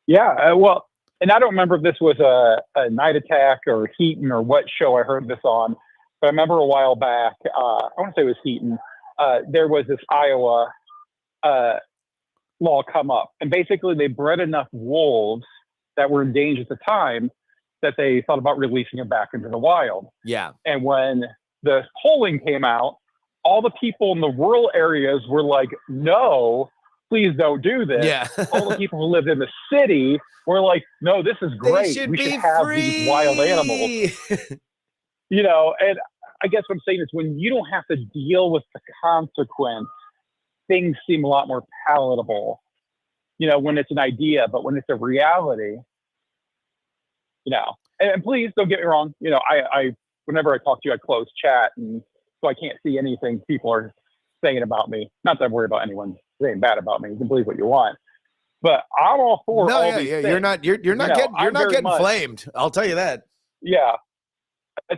Yeah, well, and I don't remember if this was a Night Attack or Heaton or what show I heard this on, but I remember a while back, I want to say it was Heaton, there was this Iowa law come up, and basically they bred enough wolves that were endangered at the time that they thought about releasing them back into the wild. Yeah. And when the polling came out, all the people in the rural areas were like, no, please don't do this. Yeah. All the people who lived in the city were like, no, this is great. We should have these wild animals. You know, and I guess what I'm saying is, when you don't have to deal with the consequence, things seem a lot more palatable, you know, when it's an idea. But when it's a reality, you know, and please don't get me wrong, you know, I whenever I talk to you, I close chat, and so I can't see anything people are saying about me. Not that I'm worried about anyone saying bad about me. You can believe what you want, but I'm all for all these things. You're not getting flamed. I'll tell you that. Yeah.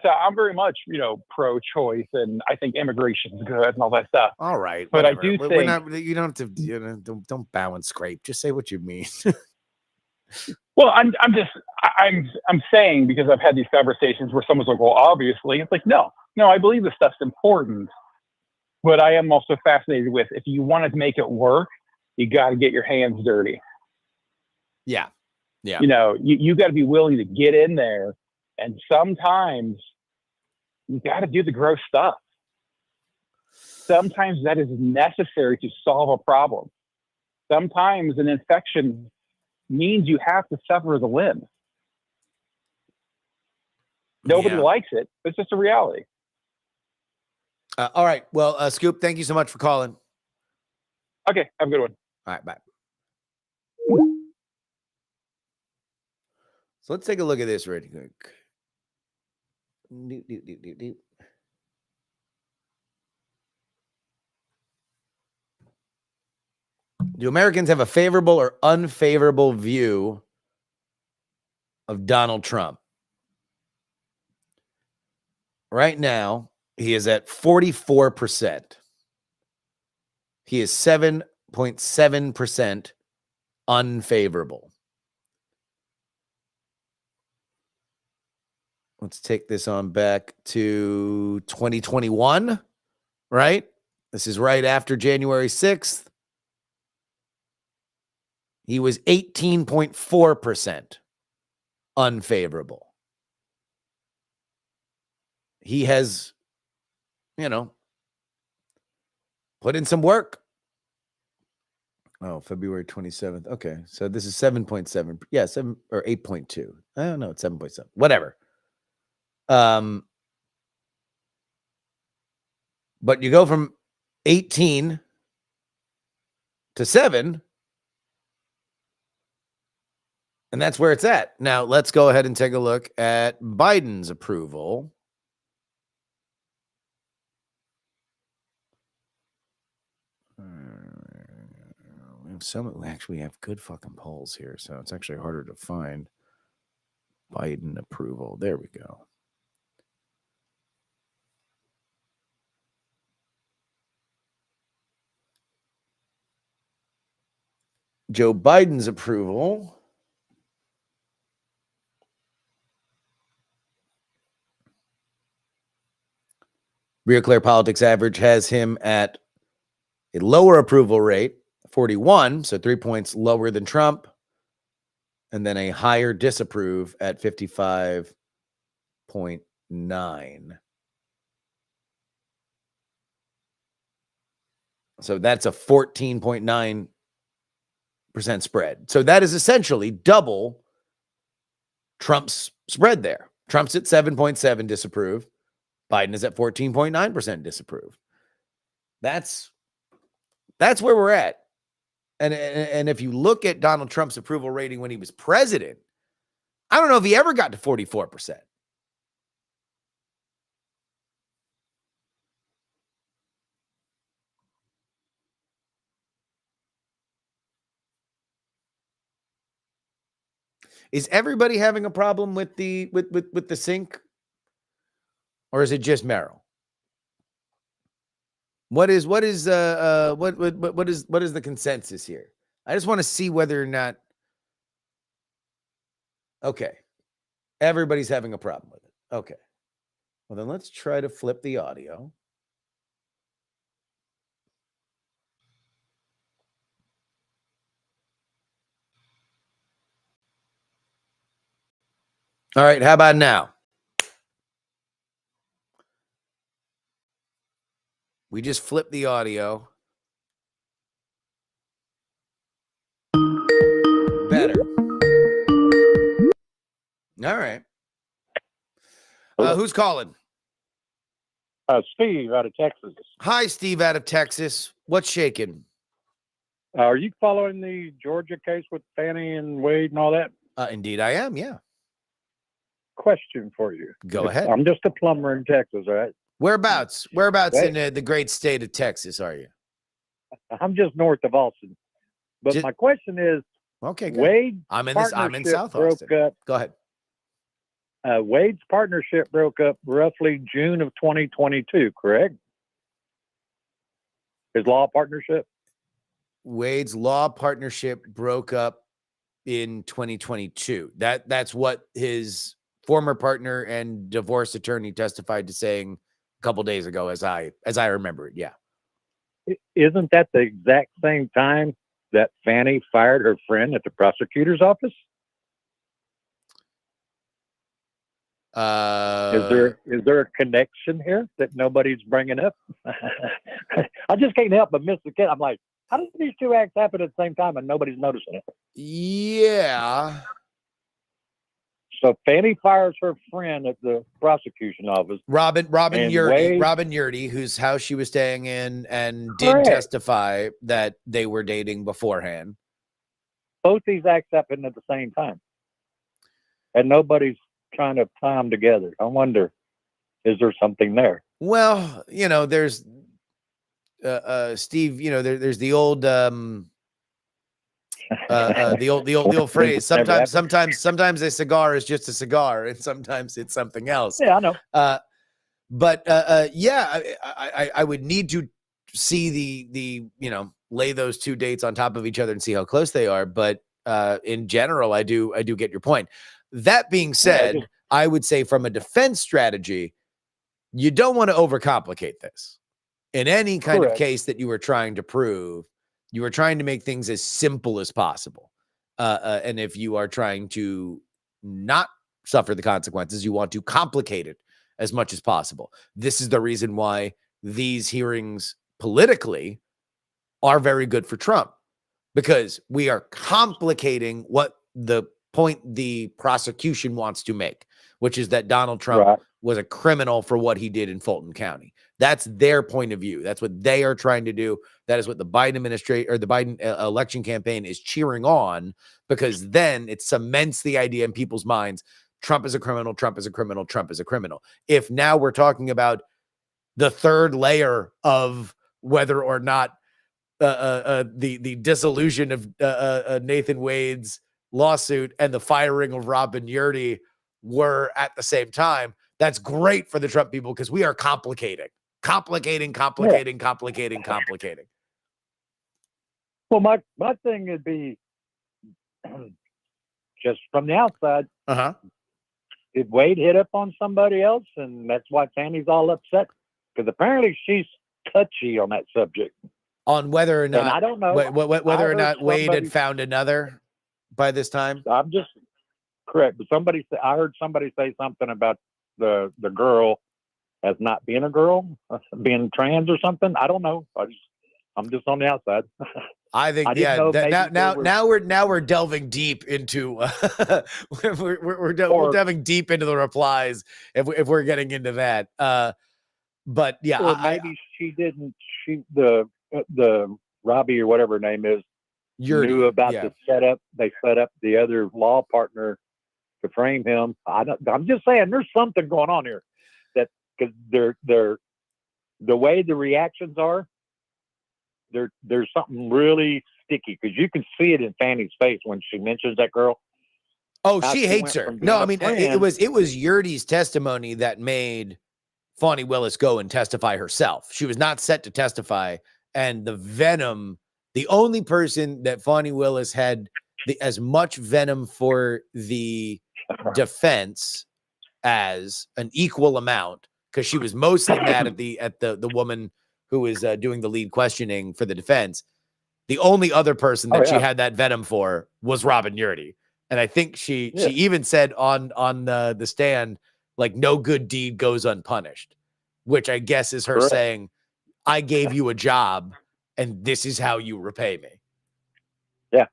I'm very much, you know, pro-choice, and I think immigration is good and all that stuff. All right, but whatever. I do think you don't have to, you know, don't bow and scrape. Just say what you mean. Well, I'm saying, because I've had these conversations where someone's like, well, obviously, it's like, no, I believe this stuff's important, but I am also fascinated with, if you want to make it work, you got to get your hands dirty. Yeah. Yeah. You know, you got to be willing to get in there, and sometimes you got to do the gross stuff. Sometimes that is necessary to solve a problem. Sometimes an infection means you have to sever the limb. Nobody likes it, but it's just a reality. All right. Well, Scoop, thank you so much for calling. Okay, have a good one. All right, bye. So let's take a look at this really quick. Do Americans have a favorable or unfavorable view of Donald Trump? Right now, he is at 44%. He is 7.7% unfavorable. Let's take this on back to 2021, right? This is right after January 6th. He was 18.4% unfavorable. He has, put in some work. Oh, February 27th. Okay. So this is 7.7. Yeah, 7 or 8.2. I don't know. It's 7.7. Whatever. But you go from 18 to 7, and that's where it's at. Now, let's go ahead and take a look at Biden's approval. We have good fucking polls here, so it's actually harder to find Biden approval. There we go. Joe Biden's approval. Real Clear Politics average has him at a lower approval rate, 41, so 3 points lower than Trump, and then a higher disapprove at 55.9. So that's a 14.9% spread. So that is essentially double Trump's spread there. Trump's at 7.7 disapprove. Biden is at 14.9% disapprove. That's where we're at. And if you look at Donald Trump's approval rating when he was president, I don't know if he ever got to 44%. Is everybody having a problem with the with the sink, or is it just Merrill? What is the consensus here? I just want to see whether or not. Okay, everybody's having a problem with it. Okay, well then let's try to flip the audio. All right, how about now? We just flipped the audio. Better. All right. Who's calling? Steve out of Texas. Hi, Steve out of Texas. What's shaking? Are you following the Georgia case with Fani and Wade and all that? Indeed, I am. Yeah. Question for you. Go ahead. I'm just a plumber in Texas, all right? Whereabouts in the great state of Texas are you? I'm just north of Austin. But my question is, okay, good. Wade, I'm in South Austin. Broke up. Go ahead. Wade's partnership broke up roughly June of 2022, correct? His law partnership? Wade's law partnership broke up in 2022. That's what his former partner and divorce attorney testified to saying a couple days ago, as I remember it. Yeah. Isn't that the exact same time that Fani fired her friend at the prosecutor's office? Is there a connection here that nobody's bringing up? I just can't help but miss the kid. I'm like, how did these two acts happen at the same time and nobody's noticing it? Yeah. So Fanny fires her friend at the prosecution office. Robin And Yurdy, whose house she was staying in, and did Correct. testify that they were dating beforehand. Both these acts happened at the same time. And nobody's trying to tie them together. I wonder, is there something there? Well, there's Steve, there's the old the old phrase. Sometimes a cigar is just a cigar, and sometimes it's something else. Yeah, I know. But yeah, I would need to see the lay those two dates on top of each other and see how close they are. But in general, I do get your point. That being said, I would say from a defense strategy, you don't want to overcomplicate this. In any kind of case that you were trying to prove, you were trying to make things as simple as possible. And if you are trying to not suffer the consequences, you want to complicate it as much as possible. This is the reason why these hearings politically are very good for Trump, because we are complicating what the point the prosecution wants to make, which is that Donald Trump was a criminal for what he did in Fulton County. That's their point of view. That's what they are trying to do. That is what the Biden administration or the Biden election campaign is cheering on, because then it cements the idea in people's minds: Trump is a criminal, Trump is a criminal, Trump is a criminal. If now we're talking about the third layer of whether or not the dissolution of Nathan Wade's lawsuit and the firing of Robin Yurdy were at the same time, that's great for the Trump people, because we are complicating. Well, my thing would be just from the outside. Did Wade hit up on somebody else, and that's why Fanny's all upset? Because apparently she's touchy on that subject. On whether or not, and I don't know whether or not Wade had found another by this time. I'm just correct, but I heard somebody say something about the girl as not being a girl, being trans or something. I don't know. I'm just on the outside. I think now we're delving deep into we're delving deep into the replies if we're getting into that. But yeah, or maybe she didn't. The Robbie or whatever her name is knew about the setup. They set up the other law partner to frame him. I'm just saying there's something going on here, that because they're the way the reactions are, there's something really sticky, because you can see it in Fanny's face when she mentions that girl. Oh, she hates her. No, I mean, it was Yurdy's testimony that made Fani Willis go and testify herself. She was not set to testify, and the venom, the only person that Fani Willis had as much venom for the defense as an equal amount, because she was mostly mad at the woman who was doing the lead questioning for the defense. The only other person that she had that venom for was Robin Yurdy. And I think she even said on the stand, like, no good deed goes unpunished, which I guess is her saying, I gave you a job and this is how you repay me. Yeah.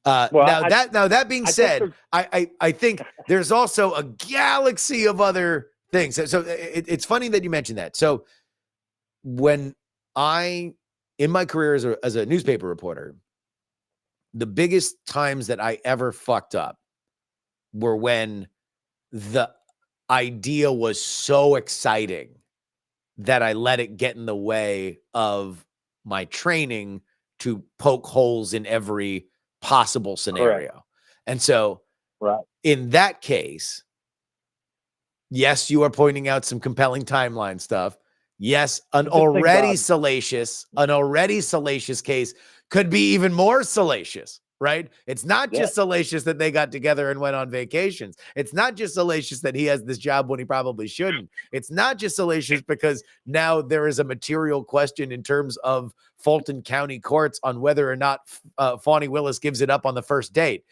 That being said, I think there's also a galaxy of other things. So it's funny that you mentioned that. So when in my career as a newspaper reporter, the biggest times that I ever fucked up were when the idea was so exciting that I let it get in the way of my training to poke holes in every possible scenario. And so in that case, yes, you are pointing out some compelling timeline stuff. Yes, an already salacious case could be even more salacious. right? It's not just salacious that they got together and went on vacations. It's not just salacious that he has this job when he probably shouldn't. It's not just salacious because now there is a material question in terms of Fulton County courts on whether or not Fani Willis gives it up on the first date.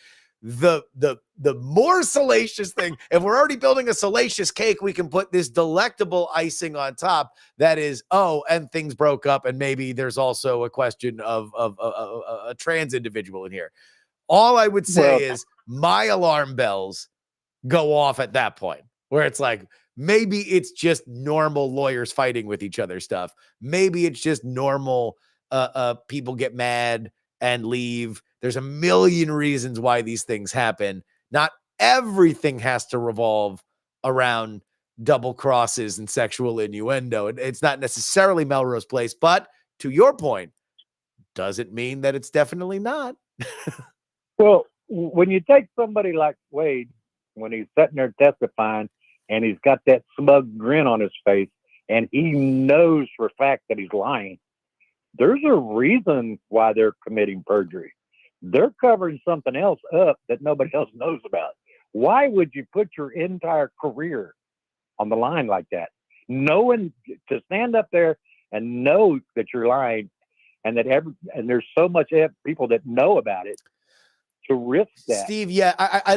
The more salacious thing, if we're already building a salacious cake, we can put this delectable icing on top that is, and things broke up, and maybe there's also a question of a trans individual in here. All I would say is my alarm bells go off at that point, where it's like, maybe it's just normal lawyers fighting with each other stuff. Maybe it's just normal people get mad and leave. There's a million reasons why these things happen. Not everything has to revolve around double crosses and sexual innuendo. It's not necessarily Melrose Place, but to your point, doesn't mean that it's definitely not. Well, when you take somebody like Wade, when he's sitting there testifying and he's got that smug grin on his face and he knows for a fact that he's lying, there's a reason why they're committing perjury. They're covering something else up that nobody else knows about. Why would you put your entire career on the line like that? Knowing to stand up there and know that you're lying, and that and there's so much people that know about it, to risk that. Steve, yeah, I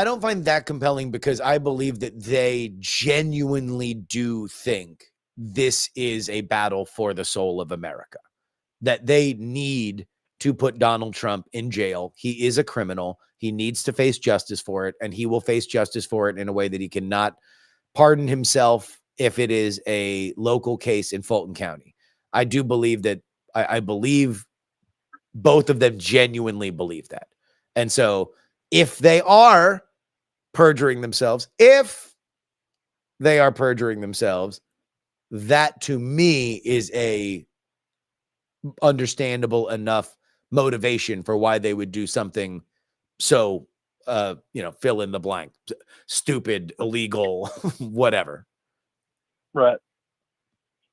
don't find that compelling, because I believe that they genuinely do think this is a battle for the soul of America, that they need to put Donald Trump in jail. He is a criminal. He needs to face justice for it, and he will face justice for it in a way that he cannot pardon himself if it is a local case in Fulton County. I do believe that. I believe both of them genuinely believe that. And so if they are perjuring themselves, that to me is a understandable enough motivation for why they would do something so, fill in the blank, stupid, illegal, whatever. Right.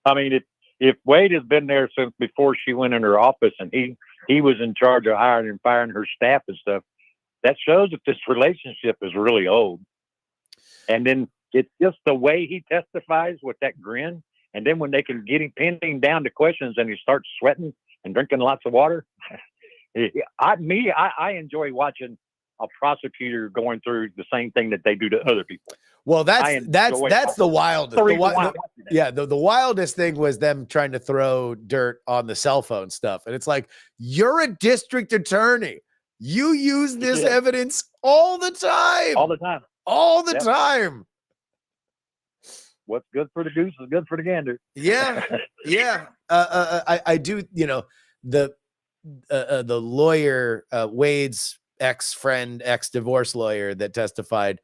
I mean, if Wade has been there since before she went in her office, and he was in charge of hiring and firing her staff and stuff, that shows that this relationship is really old. And then it's just the way he testifies with that grin. And then when they can get him pinning down to questions and he starts sweating and drinking lots of water, I enjoy watching a prosecutor going through the same thing that they do to other people. Well, that's the wildest. The wildest thing was them trying to throw dirt on the cell phone stuff. And it's like, you're a district attorney. You use this evidence all the time. All the time. What's good for the goose is good for the gander. Yeah. Yeah. I do, the lawyer, Wade's ex-friend, ex-divorce lawyer that testified,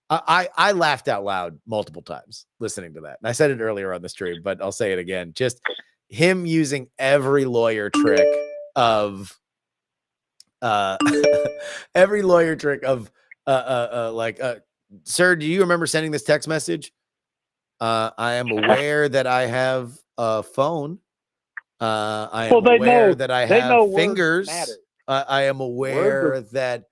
I laughed out loud multiple times listening to that. And I said it earlier on the stream, but I'll say it again. Just him using every lawyer trick of sir, do you remember sending this text message? I am aware that I have a phone. I am aware that I have fingers. I am aware that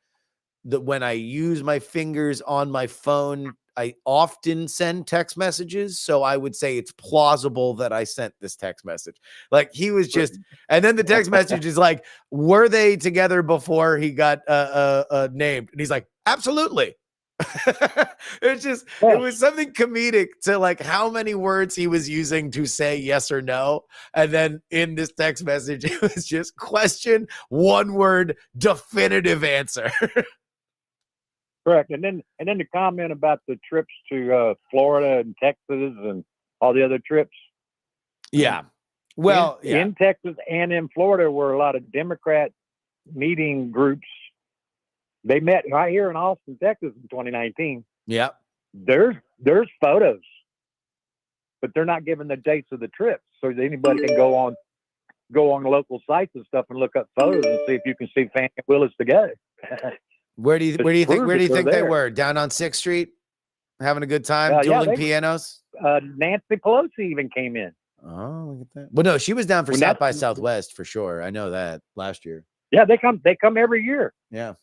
when I use my fingers on my phone, I often send text messages. So I would say it's plausible that I sent this text message. Like, he was just, and then the text message is like, were they together before he got named? And he's like, absolutely. It was something comedic to like how many words he was using to say yes or no. And then in this text message, it was just question, one word, definitive answer. Correct. And then the comment about the trips to Florida and Texas and all the other trips. Yeah. Well, in Texas and in Florida were a lot of Democrat meeting groups. They met right here in Austin, Texas in 2019. Yeah. There's photos, but they're not giving the dates of the trips. So anybody can go on local sites and stuff and look up photos and see if you can see Fani Willis together. Where do you think they were? Down on 6th Street? Having a good time? Dueling pianos? Nancy Pelosi even came in. Oh, look at that. Well, no, she was down for South by Southwest for sure. I know that last year. Yeah, they come every year. Yeah.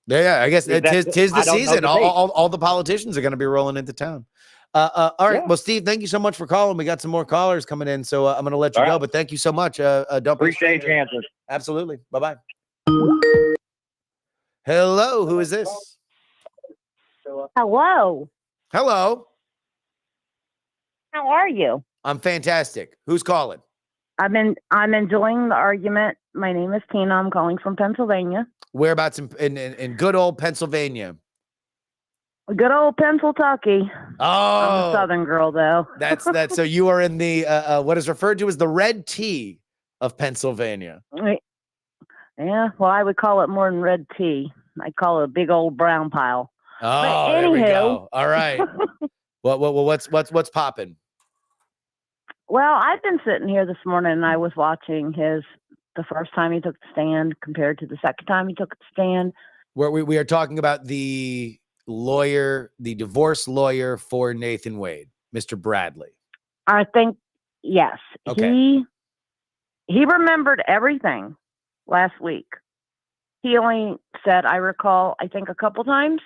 Yeah, I guess tis the season. All the politicians are going to be rolling into town. All right. Well, Steve, thank you so much for calling. We got some more callers coming in, so I'm going to let you go. But thank you so much. Don't appreciate your answers. Absolutely. Bye-bye. Hello, who is this? Hello. Hello. How are you? I'm fantastic. Who's calling? I'm enjoying the argument. My name is Tina. I'm calling from Pennsylvania. Whereabouts in good old Pennsylvania? Good old Pennsylvania. Oh, I'm a Southern girl, though. that's so you are in the what is referred to as the red tea of Pennsylvania. Yeah, well, I would call it more than red tea. I call it a big old brown pile. Oh, there we go. All right. What's popping? Well, I've been sitting here this morning and I was watching the first time he took the stand compared to the second time he took the stand. Where we are talking about the lawyer, the divorce lawyer for Nathan Wade, Mr. Bradley. I think, yes. Okay. He remembered everything last week. He only said, I recall, I think a couple times.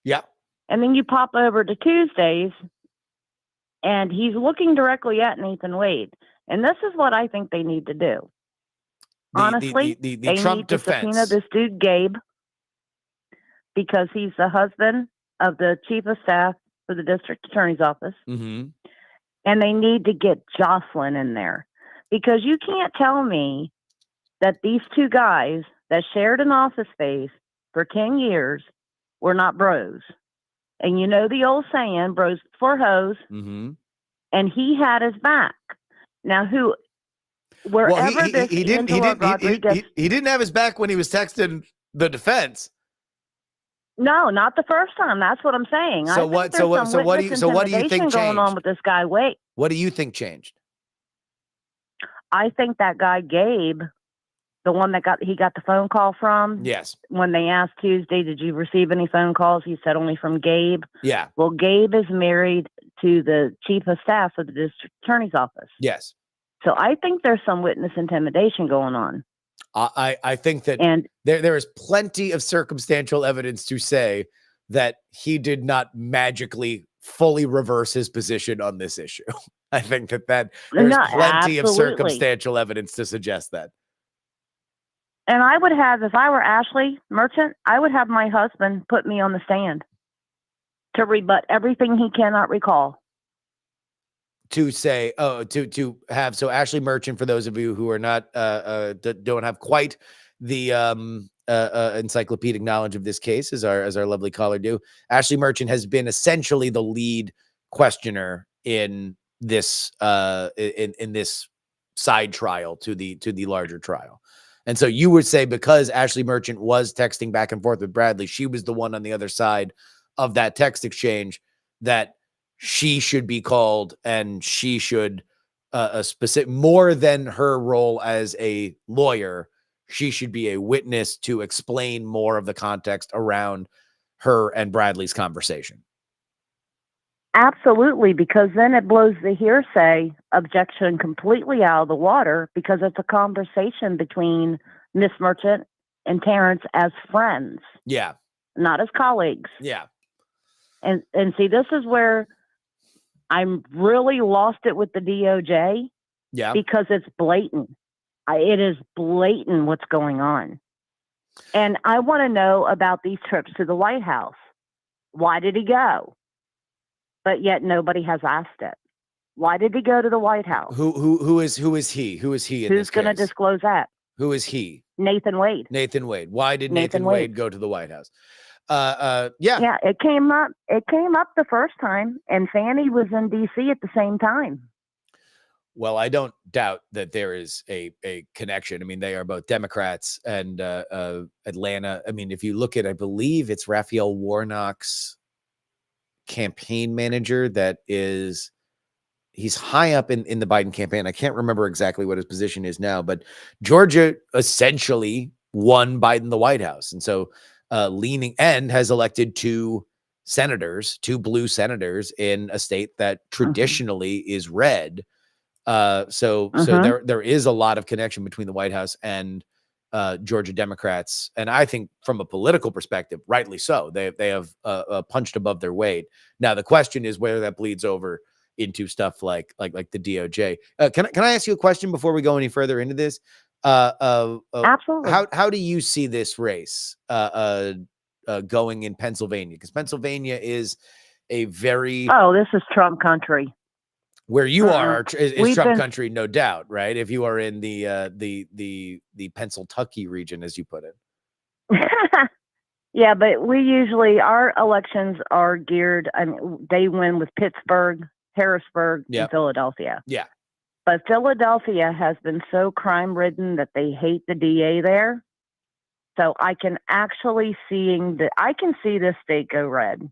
Yeah. And then you pop over to Tuesdays and he's looking directly at Nathan Wade. And this is what I think they need to do. Honestly, the they Trump need to defense. subpoena this dude, Gabe, because he's the husband of the chief of staff for the district attorney's office. Mm-hmm. And they need to get Jocelyn in there, because you can't tell me that these two guys that shared an office space for 10 years were not bros. And you know the old saying, bros before hoes. Mm-hmm. And he had his back. Now, wherever he didn't have his back when he was texting the defense. No, not the first time. That's what I'm saying. So what do you think changed going on with this guy? Wait, what do you think changed? I think that guy Gabe, the one that got the phone call from. Yes. When they asked Tuesday, did you receive any phone calls? He said only from Gabe. Yeah. Well, Gabe is married to the chief of staff of the district attorney's office. Yes. So I think there's some witness intimidation going on. I think that there is plenty of circumstantial evidence to say that he did not magically fully reverse his position on this issue. I think that there's plenty of circumstantial evidence to suggest that. And I would have, if I were Ashley Merchant, I would have my husband put me on the stand to rebut everything he cannot recall. To say, to have, so Ashley Merchant, for those of you who are not, don't have quite the encyclopedic knowledge of this case as our lovely caller do, Ashley Merchant has been essentially the lead questioner in this, in this side trial to the larger trial. And so you would say, because Ashley Merchant was texting back and forth with Bradley, she was the one on the other side of that text exchange, that she should be called, and she should more than her role as a lawyer, she should be a witness to explain more of the context around her and Bradley's conversation. Absolutely, because then it blows the hearsay objection completely out of the water, because it's a conversation between Miss Merchant and Terrence as friends. Yeah. Not as colleagues. Yeah. And see, this is where I'm really lost it with the DOJ. Yeah. Because it's blatant. It is blatant what's going on. And I want to know about these trips to the White House. Why did he go? But yet nobody has asked it. Why did he go to the White House? Who is he? Who is he in Who's going to disclose that? Who is he? Nathan Wade. Nathan Wade. Why did Nathan Wade go to the White House? Yeah. Yeah, it came up the first time, and Fani was in DC at the same time. Well, I don't doubt that there is a connection. I mean, they are both Democrats, and Atlanta. I mean, if you look at, I believe it's Raphael Warnock's campaign manager he's high up in the Biden campaign. I can't remember exactly what his position is now, but Georgia essentially won Biden the White House. And so has elected two blue senators in a state that traditionally is red. So there is a lot of connection between the White House and Georgia Democrats, and I think from a political perspective, rightly so. They have punched above their weight. Now the question is whether that bleeds over into stuff like the DOJ. Can I ask you a question before we go any further into this? Absolutely. How do you see this race going in Pennsylvania? Because Pennsylvania is a very this is Trump country. Where you are is Trump been... country, no doubt, right? If you are in the Pennsyltucky region, as you put it. Yeah, but our elections are geared. I mean, they win with Pittsburgh, Harrisburg, and Philadelphia. Yeah. But Philadelphia has been so crime-ridden that they hate the DA there. So I can actually see this state go red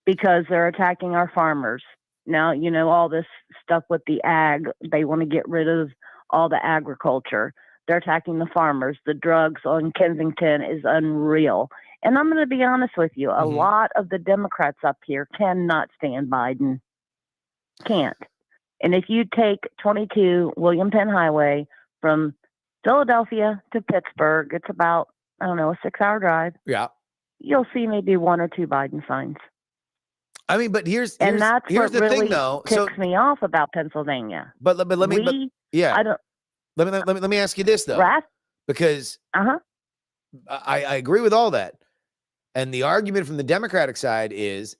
because they're attacking our farmers. Now, all this stuff with the ag, they want to get rid of all the agriculture. They're attacking the farmers. The drugs on Kensington is unreal. And I'm going to be honest with you, a lot of the Democrats up here cannot stand Biden. Can't. And if you take 22 William Penn Highway from Philadelphia to Pittsburgh, it's about, a 6-hour drive. Yeah. You'll see maybe 1 or 2 Biden signs. I mean, but here's that's what the really thing, though. Ticks me off about Pennsylvania. But let me let me ask you this though, because I agree with all that, and the argument from the Democratic side is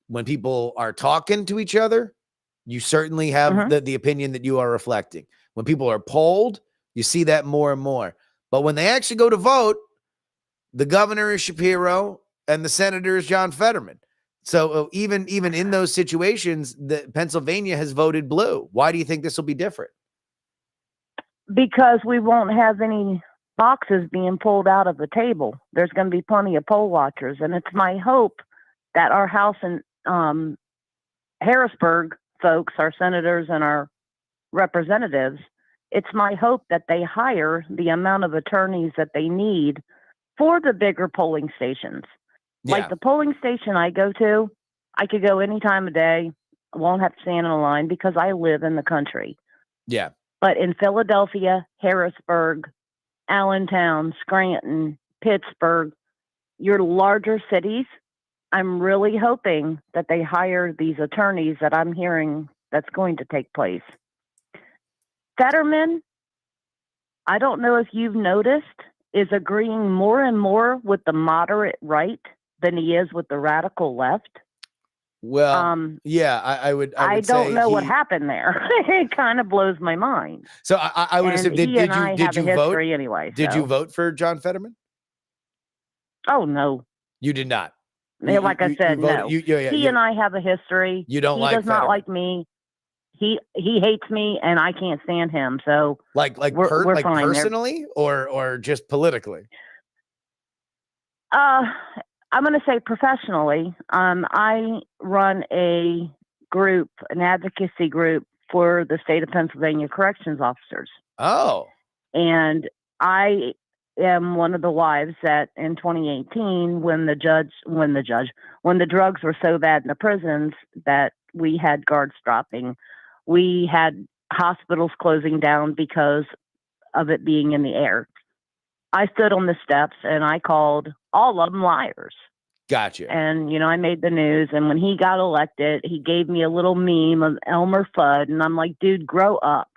when people are talking to each other, you certainly have the opinion that you are reflecting. When people are polled, you see that more and more. But when they actually go to vote, the governor is Shapiro and the senator is John Fetterman. So even in those situations, Pennsylvania has voted blue. Why do you think this will be different? Because we won't have any boxes being pulled out of the table. There's going to be plenty of poll watchers. And it's my hope that our House and Harrisburg folks, our senators and our representatives, it's my hope that they hire the amount of attorneys that they need for the bigger polling stations. Like the polling station I go to, I could go any time of day. I won't have to stand in a line because I live in the country. Yeah. But in Philadelphia, Harrisburg, Allentown, Scranton, Pittsburgh, your larger cities, I'm really hoping that they hire these attorneys that I'm hearing that's going to take place. Fetterman, I don't know if you've noticed, is agreeing more and more with the moderate right than he is with the radical left. Well, I would I don't know what happened there. It kind of blows my mind. So I would assume, did you vote anyway? Did you vote for John Fetterman? Oh no, you did not. Like I said, no. He and I have a history. You don't like. He does not like me. He hates me, and I can't stand him. So we're fine personally, or just politically. I'm going to say professionally. I run an advocacy group for the state of Pennsylvania corrections officers. Oh. And I am one of the wives that in 2018, when the drugs were so bad in the prisons that we had guards dropping, we had hospitals closing down because of it being in the air. I stood on the steps and I called all of them liars. Gotcha. And, I made the news. And when he got elected, he gave me a little meme of Elmer Fudd. And I'm like, dude, grow up.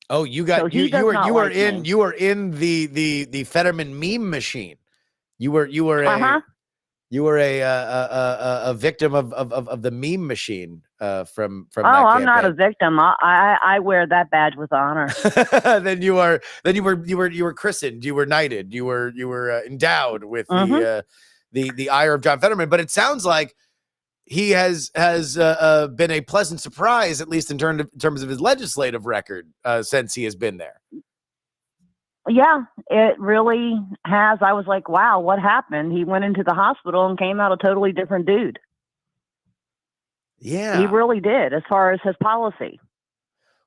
Oh, you got you were in the Fetterman meme machine. You were a victim of the meme machine from that I'm not a victim. I wear that badge with honor. Then you were christened, you were knighted, you were endowed with the ire of John Fetterman. But it sounds like he has been a pleasant surprise, at least in terms of his legislative record, since he has been there. Yeah, it really has. I was like, wow, what happened? He went into the hospital and came out a totally different dude. Yeah. He really did, as far as his policy.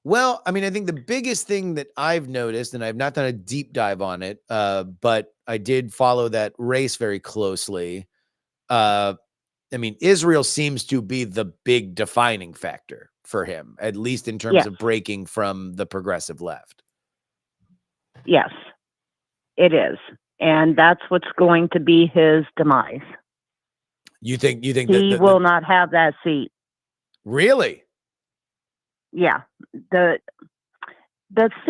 Well, I mean, I think the biggest thing that I've noticed, and I've not done a deep dive on it, but I did follow that race very closely. I mean, Israel seems to be the big defining factor for him, at least in terms of breaking from the progressive left. Yes. It is. And that's what's going to be his demise. You think He will not have that seat. Really? Yeah. The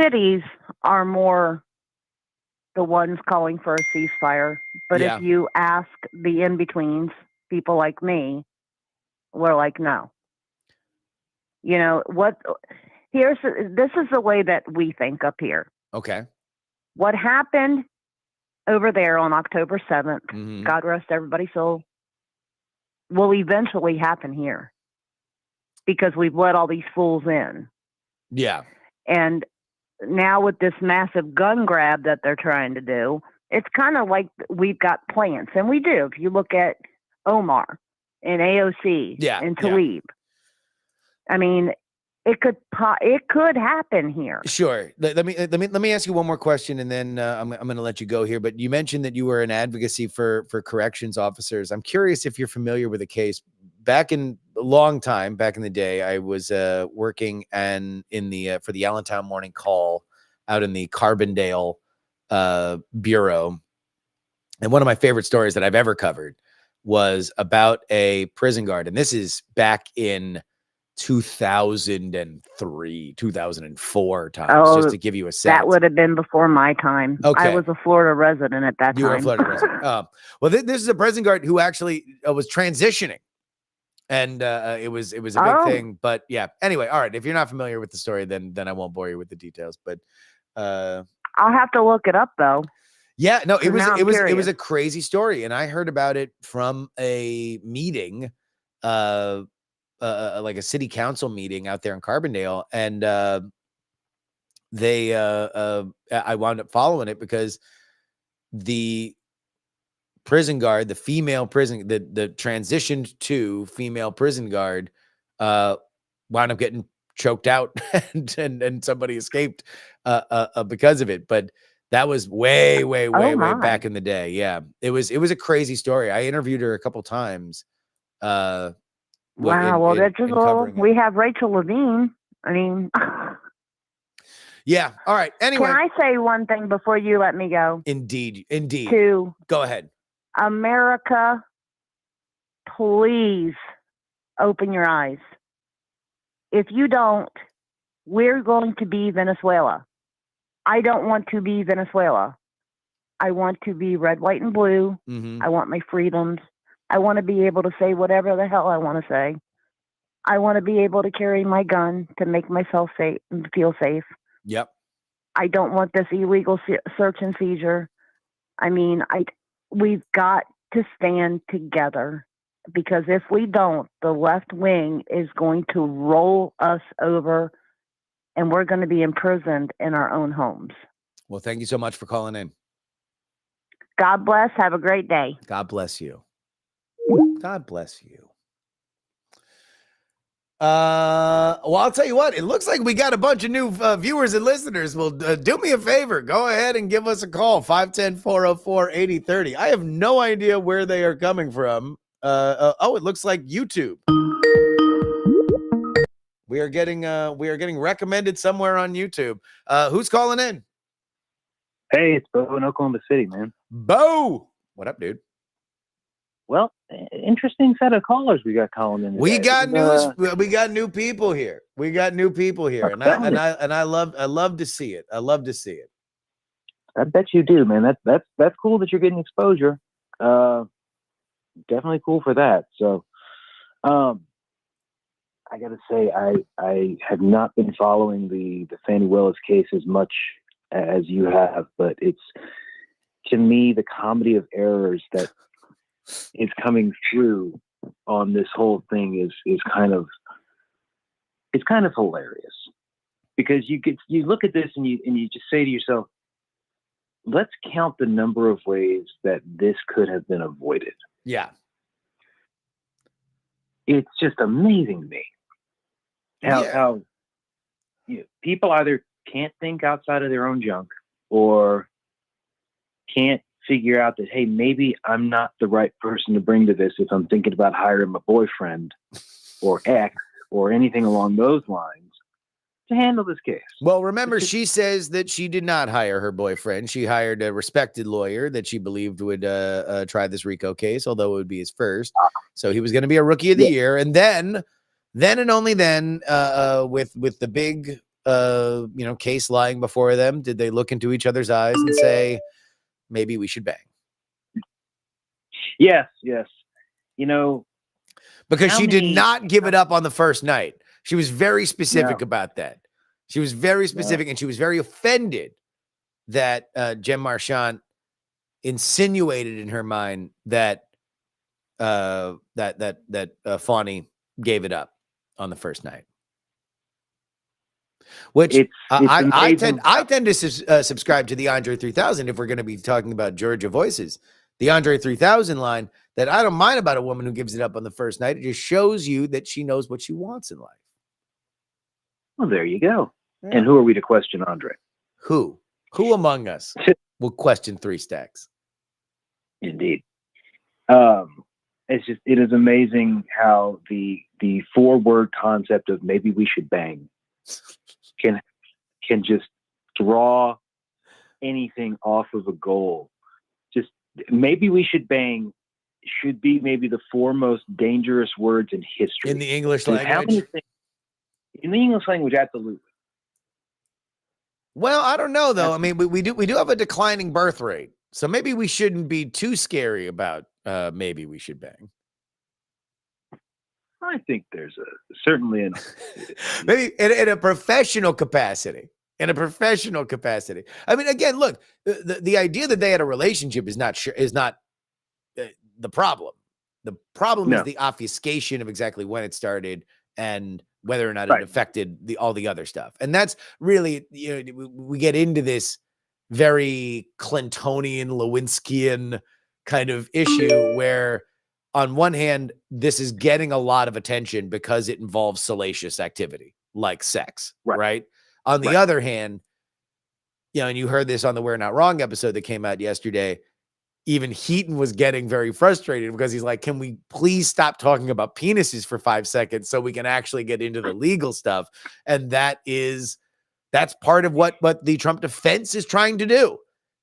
cities are more the ones calling for a ceasefire. But Yeah. if you ask the in-betweens, people like me, we're like, no. You know, this is the way that we think up here. Okay. What happened over there on October 7th, Mm-hmm. God rest everybody's soul, will eventually happen here because we've let all these fools in. Yeah. And now with this massive gun grab that they're trying to do, it's kind of like we've got plans. And we do. If you look at Omar and AOC and Tlaib, I mean, it could happen here. Sure. Let me ask you one more question, and then I'm going to let you go here. But you mentioned that you were an advocacy for corrections officers. I'm curious if you're familiar with a case. Back in a long time, back in the day, I was working for the Allentown Morning Call out in the Carbondale bureau, and one of my favorite stories that I've ever covered was about a prison guard, and this is back in 2003, 2004 times, just to give you a sense. That would have been before my time. Okay. I was a Florida resident at that time. You were a Florida resident. Well, this is a prison guard who actually was transitioning, and it was a big thing. But yeah. Anyway, all right. If you're not familiar with the story, then I won't bore you with the details. But I'll have to look it up though. Yeah, no, it was a crazy story, and I heard about it from a meeting, like a city council meeting out there in Carbondale, and I wound up following it because the prison guard, the transitioned to female prison guard, wound up getting choked out, and somebody escaped because of it. But that was way back in the day. Yeah, it was a crazy story. I interviewed her a couple times. Wow. We have Rachel Levine. I mean, yeah. All right. Anyway, can I say one thing before you let me go? Indeed. Go ahead. America, please open your eyes. If you don't, we're going to be Venezuela. I don't want to be Venezuela. I want to be red, white, and blue. Mm-hmm. I want my freedoms. I want to be able to say whatever the hell I want to say. I want to be able to carry my gun to make myself safe and feel safe. Yep. I don't want this illegal search and seizure. I mean, we've got to stand together, because if we don't, the left wing is going to roll us over, and we're going to be imprisoned in our own homes. Well, thank you so much for calling in. God bless. Have a great day. God bless you. God bless you. Well, I'll tell you what, it looks like we got a bunch of new viewers and listeners. Well, do me a favor. Go ahead and give us a call, 510-404-8030. I have no idea where they are coming from. It looks like YouTube. We are getting recommended somewhere on YouTube. Who's calling in? Hey, it's Bo in Oklahoma City, man. Bo, what up, dude? Well, interesting set of callers we got calling in today. We got new people here. And I love to see it. I bet you do, man. That's cool that you're getting exposure. Definitely cool for that. So, I got to say, I have not been following the Fani Willis case as much as you have, but it's, to me, the comedy of errors that is coming through on this whole thing is kind of hilarious, because you look at this and you just say to yourself, let's count the number of ways that this could have been avoided. Yeah. It's just amazing to me how people either can't think outside of their own junk, or can't figure out that, hey, maybe I'm not the right person to bring to this if I'm thinking about hiring my boyfriend or ex or anything along those lines. to handle this case. Well, remember, she says that she did not hire her boyfriend. She hired a respected lawyer that she believed would try this RICO case, although it would be his first. So he was going to be a rookie of the year. And then and only then, with the big, case lying before them, did they look into each other's eyes and say, maybe we should bang. Yes. Because How she did many- not give it up on the first night. She was very specific about that. She was very specific, and she was very offended that Jem Marchant insinuated in her mind that Fani gave it up on the first night. Which It's I amazing. tend to subscribe to the Andre 3000 if we're going to be talking about Georgia voices. The Andre 3000 line that I don't mind about a woman who gives it up on the first night. It just shows you that she knows what she wants in life. Well, there you go. Yeah. And who are we to question Andre? Who among us will question Three Stacks? Indeed. It is amazing how the 4-word concept of maybe we should bang can just draw anything off of a goal. Just maybe we should bang should be maybe the 4 most dangerous words in history. In the English And language? In the English language, absolutely. Well, I don't know though. I mean, we do have a declining birth rate, so maybe we shouldn't be too scary about maybe we should bang. I think there's certainly Maybe in a professional capacity. In a professional capacity. I mean, again, look, the idea that they had a relationship is not the problem. The problem is the obfuscation of exactly when it started and whether or not it affected all the other stuff. And that's really, we get into this very Clintonian, Lewinskian kind of issue where on one hand, this is getting a lot of attention because it involves salacious activity like sex, right? On the other hand, and you heard this on the We're Not Wrong episode that came out yesterday, even Heaton was getting very frustrated because he's like, can we please stop talking about penises for 5 seconds so we can actually get into the legal stuff? And that's part of what the Trump defense is trying to do,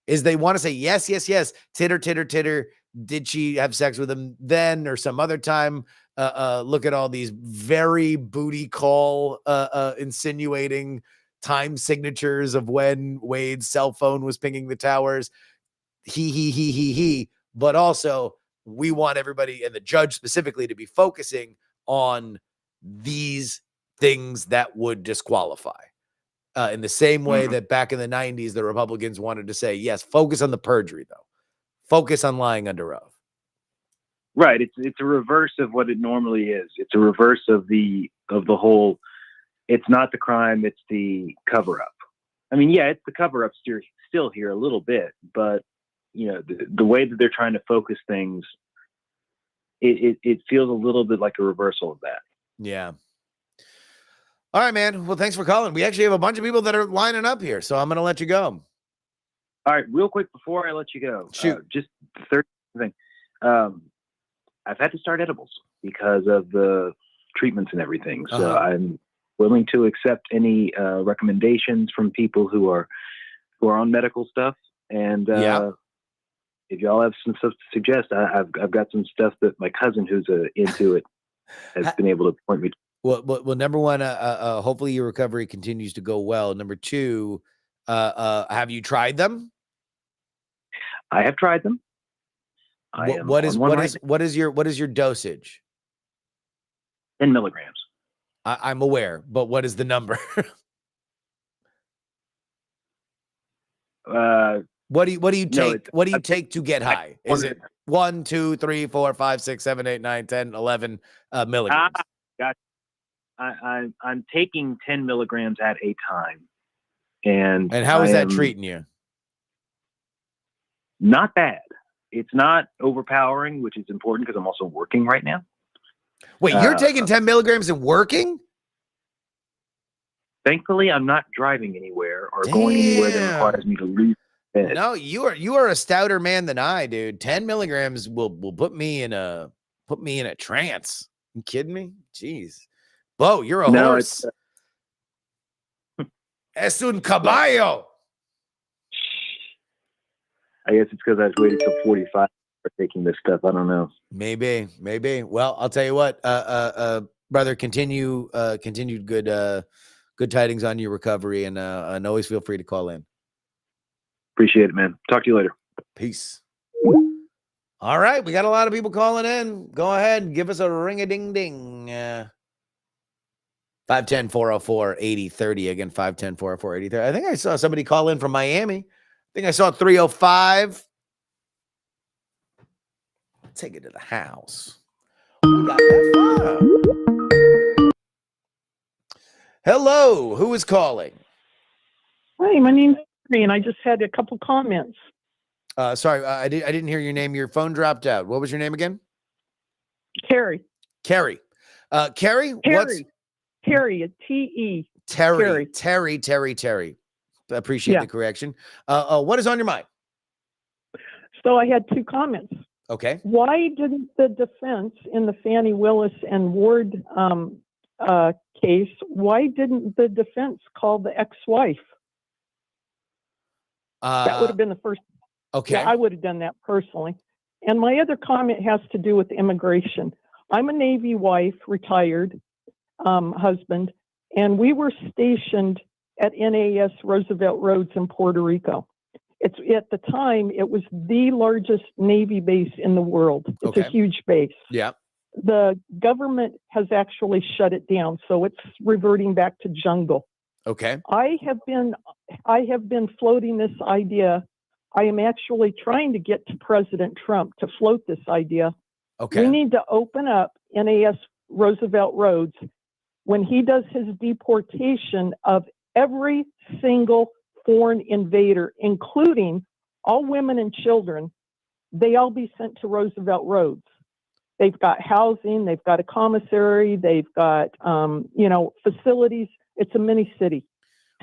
is they want to say, yes, titter, titter, titter. Did she have sex with him then or some other time? Look at all these very booty call insinuating time signatures of when Wade's cell phone was pinging the towers. He. But also, we want everybody and the judge specifically to be focusing on these things that would disqualify. In the same way that back in the 90s, the Republicans wanted to say, yes, focus on the perjury, though. Focus on lying under oath. Right. It's a reverse of what it normally is. It's a reverse of the whole, it's not the crime, it's the cover-up. I mean, yeah, it's the cover-up still here a little bit, but the way that they're trying to focus things, it feels a little bit like a reversal of that. Yeah. All right, man. Well, thanks for calling. We actually have a bunch of people that are lining up here, so I'm going to let you go. All right, real quick before I let you go, shoot. Just the third thing. I've had to start edibles because of the treatments and everything. So I'm willing to accept any recommendations from people who are on medical stuff. And if y'all have some stuff to suggest, I've got some stuff that my cousin who's into it has been able to point me to. Well, number one, hopefully your recovery continues to go well. Number two, have you tried them? I have tried them. What is your dosage? 10 milligrams. I'm aware, but what is the number? What do you take? What do you take to get high? Is it 1, 2, 3, 4, 5, 6, 7, 8, 9, 10, 11 milligrams? Gotcha. I'm taking 10 milligrams at a time. And how is that treating you? Not bad. It's not overpowering, which is important because I'm also working right now. Wait, you're taking 10 milligrams and working? Thankfully, I'm not driving anywhere or going anywhere that requires me to leave bed. No, you are a stouter man than I, dude. 10 milligrams will put me in a trance. You kidding me? Jeez. Bo, you're a horse. Es un caballo. I guess it's because I was waiting till 45 for taking this stuff. I don't know. Maybe. Well, I'll tell you what, brother, continued good tidings on your recovery, and always feel free to call in. Appreciate it, man. Talk to you later. Peace. All right, we got a lot of people calling in. Go ahead and give us a ring-a-ding-ding. 510-404-8030. Again, 510-404-8030. I think I saw somebody call in from Miami. I think I saw 305. Take it to the house. We got that far. Hello, who is calling? Hi, my name's Henry, and I just had a couple comments. Sorry, I didn't hear your name. Your phone dropped out. What was your name again? Carrie. Carrie. Carrie? Terry. Terry, T-E. Terry. Appreciate the correction. What is on your mind? So I had two comments. Okay. Why didn't the defense in the Fani Willis and Ward case, why didn't the defense call the ex-wife? That would have been the first. Okay. Yeah, I would have done that personally. And my other comment has to do with immigration. I'm a Navy wife, retired husband, and we were stationed at NAS Roosevelt Roads in Puerto Rico. It's at the time, it was the largest Navy base in the world. It's a huge base. Yeah. The government has actually shut it down, so it's reverting back to jungle. Okay. I have been floating this idea. I am actually trying to get to President Trump to float this idea. Okay. We need to open up NAS Roosevelt Roads when he does his deportation of every single foreign invader, including all women and children. They all be sent to Roosevelt Roads. They've got housing, they've got a commissary, they've got facilities. It's a mini city.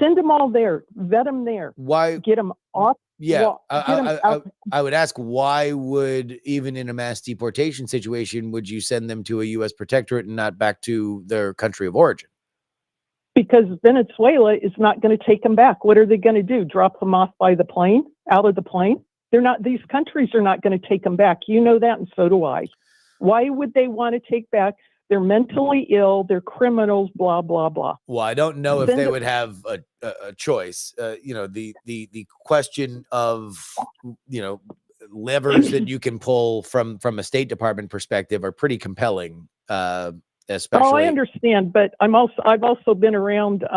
Send them all there. Vet them there. Why? Get them off. Yeah. I would ask, why would, even in a mass deportation situation, would you send them to a U.S. protectorate and not back to their country of origin? Because Venezuela is not going to take them back. What are they going to do? Drop them off by the plane, out of the plane? They're not. These countries are not going to take them back. You know that, and so do I. Why would they want to take back? They're mentally ill. They're criminals. Blah blah blah. Well, I don't know if they would have a choice. The question of levers that you can pull from a State Department perspective are pretty compelling. Especially. Oh, I understand, but I've also been around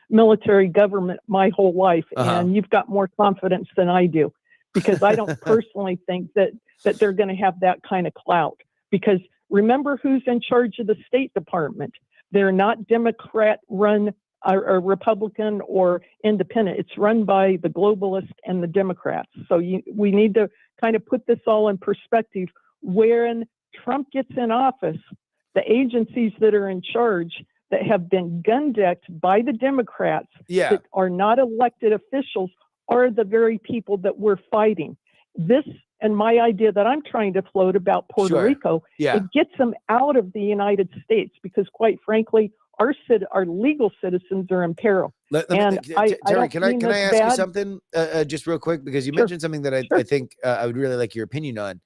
military government my whole life, and you've got more confidence than I do, because I don't personally think that they're going to have that kind of clout. Because remember who's in charge of the State Department. They're not Democrat-run or Republican or independent. It's run by the globalists and the Democrats. So we need to kind of put this all in perspective. When Trump gets in office, the agencies that are in charge that have been gun-decked by the Democrats that are not elected officials are the very people that we're fighting. This and my idea that I'm trying to float about Puerto Rico, it gets them out of the United States, because quite frankly, our legal citizens are in peril. Terry, can I ask you something just real quick? Because you mentioned something that I think I would really like your opinion on.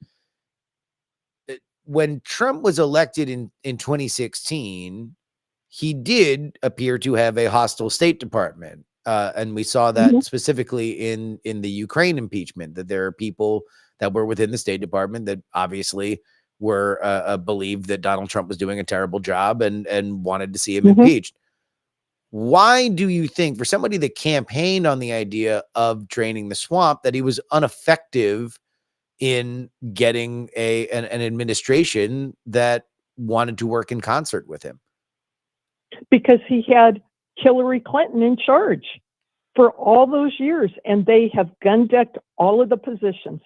When Trump was elected in 2016, he did appear to have a hostile State Department. And we saw that specifically in the Ukraine impeachment, that there are people that were within the State Department that obviously were believed that Donald Trump was doing a terrible job and wanted to see him impeached. Why do you think, for somebody that campaigned on the idea of draining the swamp, that he was ineffective in getting an administration that wanted to work in concert with him? Because he had Hillary Clinton in charge for all those years, and they have gun-decked all of the positions,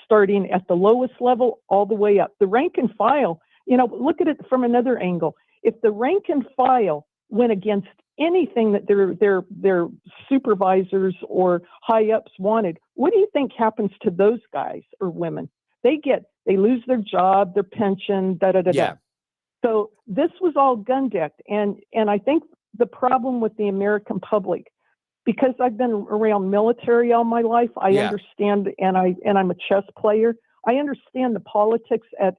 starting at the lowest level all the way up. The rank and file, look at it from another angle. If the rank and file went against anything that their supervisors or high-ups wanted, what do you think happens to those guys or women? They lose their job, their pension, da-da-da-da. So this was all gun-decked, and I think the problem with the American public, because I've been around military all my life, I understand, and I'm a chess player. I understand the politics at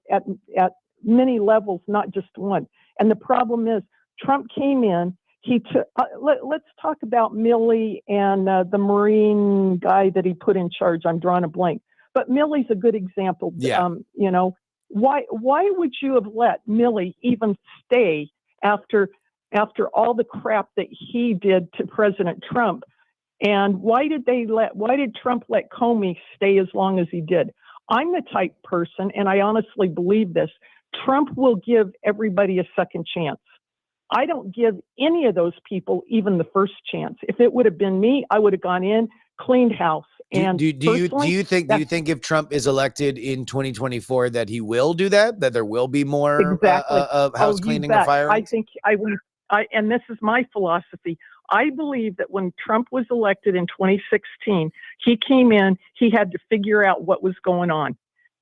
many levels, not just one. And the problem is, Trump came in. He took. Let's talk about Milley and the Marine guy that he put in charge. I'm drawing a blank, but Milley's a good example. Yeah. You know, why would you have let Milley even stay after all the crap that he did to President Trump? And why did Trump let Comey stay as long as he did? I'm the type person, and I honestly believe this, Trump will give everybody a second chance. I don't give any of those people even the first chance. If it would have been me, I would have gone in, cleaned house. And do you think if Trump is elected in 2024 that he will do that? That there will be more of house cleaning or firing? I think and this is my philosophy. I believe that when Trump was elected in 2016, he came in, he had to figure out what was going on.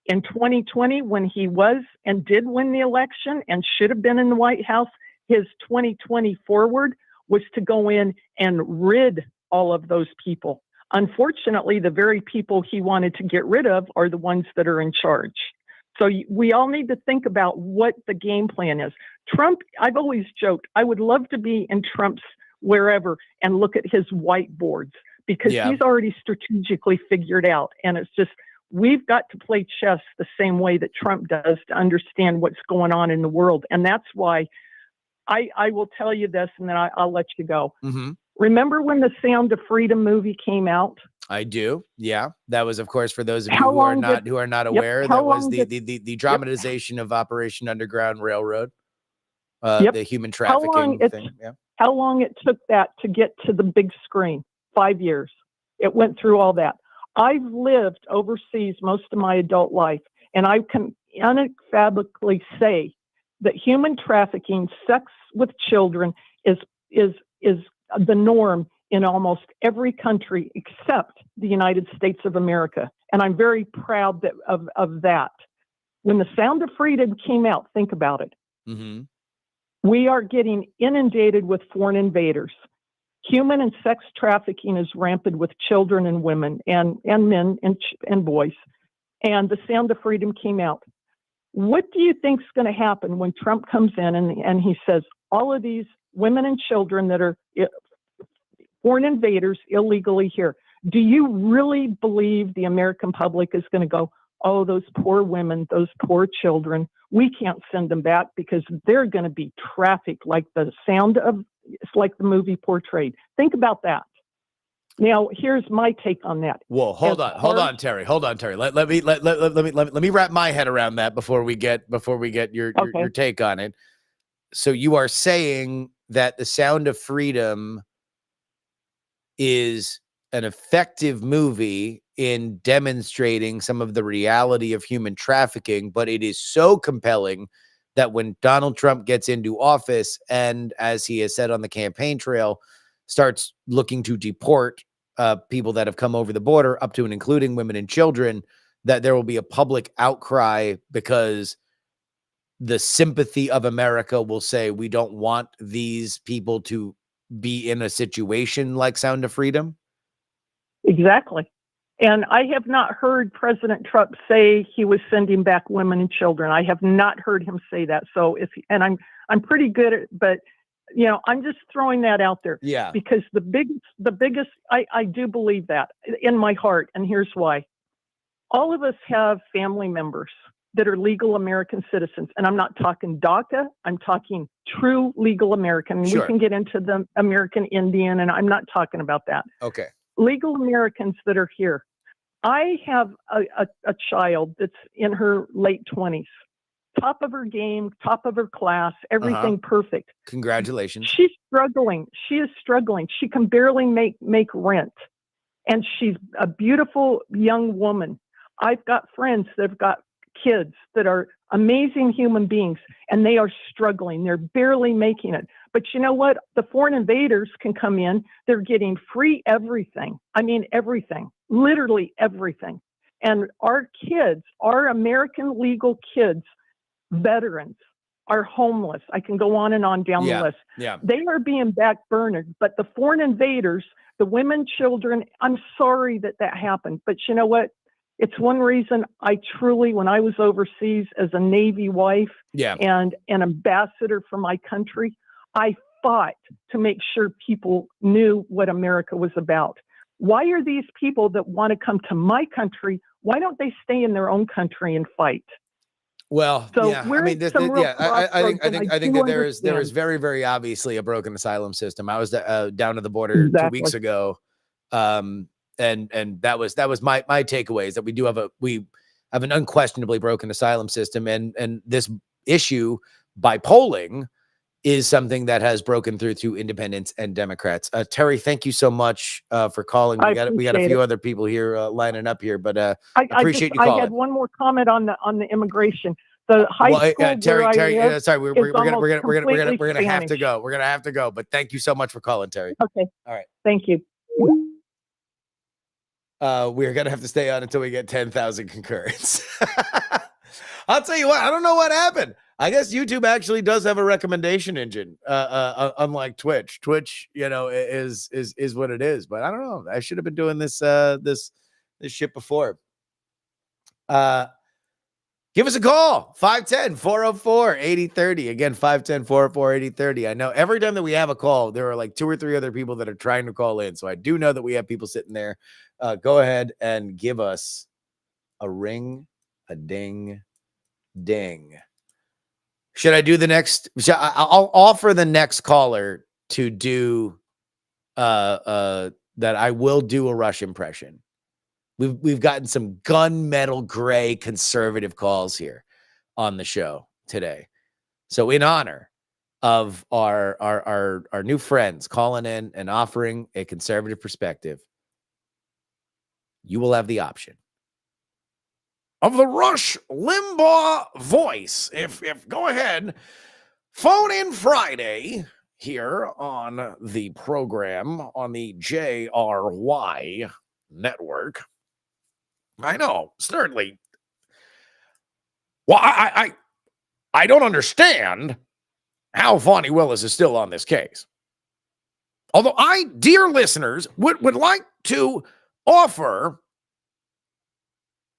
In 2020, when he was and did win the election and should have been in the White House, his 2020 forward was to go in and rid all of those people. Unfortunately, the very people he wanted to get rid of are the ones that are in charge. So we all need to think about what the game plan is. Trump, I've always joked, I would love to be in Trump's wherever and look at his whiteboards, because he's already strategically figured out. And it's just, we've got to play chess the same way that Trump does to understand what's going on in the world. And that's why I will tell you this, and then I'll let you go. Mm-hmm. Remember when the Sound of Freedom movie came out? I do. Yeah. That was, of course, for those of you who are not aware, that was the dramatization of Operation Underground Railroad, the human trafficking thing. Yeah. How long it took that to get to the big screen? 5 years. It went through all that. I've lived overseas most of my adult life, and I can unequivocally say that human trafficking, sex with children, is the norm in almost every country except the United States of America. And I'm very proud of that. When the Sound of Freedom came out, think about it. Mm-hmm. We are getting inundated with foreign invaders. Human and sex trafficking is rampant with children and women and men and boys. And the Sound of Freedom came out. What do you think is going to happen when Trump comes in and he says all of these women and children that are foreign invaders illegally here? Do you really believe the American public is going to go, oh, those poor women, those poor children, we can't send them back because they're going to be trafficked like the movie portrayed? Think about that. Now, here's my take on that. Well, hold on, Terry. Let me wrap my head around that before we get your take on it. So you are saying that the Sound of Freedom is an effective movie in demonstrating some of the reality of human trafficking, but it is so compelling that when Donald Trump gets into office and, as he has said on the campaign trail, starts looking to deport people that have come over the border, up to and including women and children, that there will be a public outcry because the sympathy of America will say, we don't want these people to be in a situation like Sound of Freedom? Exactly. And I have not heard President Trump say he was sending back women and children. I have not heard him say that. So I'm pretty good at, but I'm just throwing that out there. Yeah. Because the biggest, I do believe that in my heart. And here's why. All of us have family members that are legal American citizens. And I'm not talking DACA. I'm talking true legal American. Sure. We can get into the American Indian, and I'm not talking about that. Okay. Legal Americans that are here. I have a child that's in her late 20s, top of her game, top of her class, everything perfect. Congratulations. She's struggling. She is struggling. She can barely make rent. And she's a beautiful young woman. I've got friends that have got kids that are amazing human beings, and they are struggling. They're barely making it. But you know what? The foreign invaders can come in. They're getting free everything. I mean, everything, literally everything. And our kids, our American legal kids, veterans, are homeless. I can go on and on down the list. Yeah. They are being backburnered, but the foreign invaders, the women, children. I'm sorry that happened, but you know what? It's one reason I truly, when I was overseas as a Navy wife and an ambassador for my country, I fought to make sure people knew what America was about. Why are these people that want to come to my country, why don't they stay in their own country and fight? Well, so yeah, I mean, I think that there is very, very obviously a broken asylum system. I was down to the border 2 weeks ago, and that was my takeaway is that we have an unquestionably broken asylum system, and this issue by polling is something that has broken through to independents and Democrats. Terry, thank you so much for calling. We got a few other people here lining up here, but I appreciate you calling. I had one more comment on the immigration. The high school Terry, sorry, we're gonna have to go. We're gonna have to go. But thank you so much for calling, Terry. Okay. All right. Thank you. We're gonna have to stay on until we get 10,000 concurrence. I'll tell you what. I don't know what happened. I guess YouTube actually does have a recommendation engine, unlike Twitch. Twitch, is what it is. But I don't know. I should have been doing this shit before. Give us a call, 510-404-8030. Again, 510-404-8030. I know every time that we have a call, there are like 2 or 3 other people that are trying to call in. So I do know that we have people sitting there. Go ahead and give us a ring, a ding, ding. Should I do the next? I'll offer the next caller to do that. I will do a Rush impression. We've gotten some gunmetal gray conservative calls here on the show today. So in honor of our new friends calling in and offering a conservative perspective, you will have the option of the Rush Limbaugh voice. If go ahead, phone in Friday here on the program on the JRY network. I know, certainly. Well, I don't understand how Fani Willis is still on this case. Although I, dear listeners, would like to offer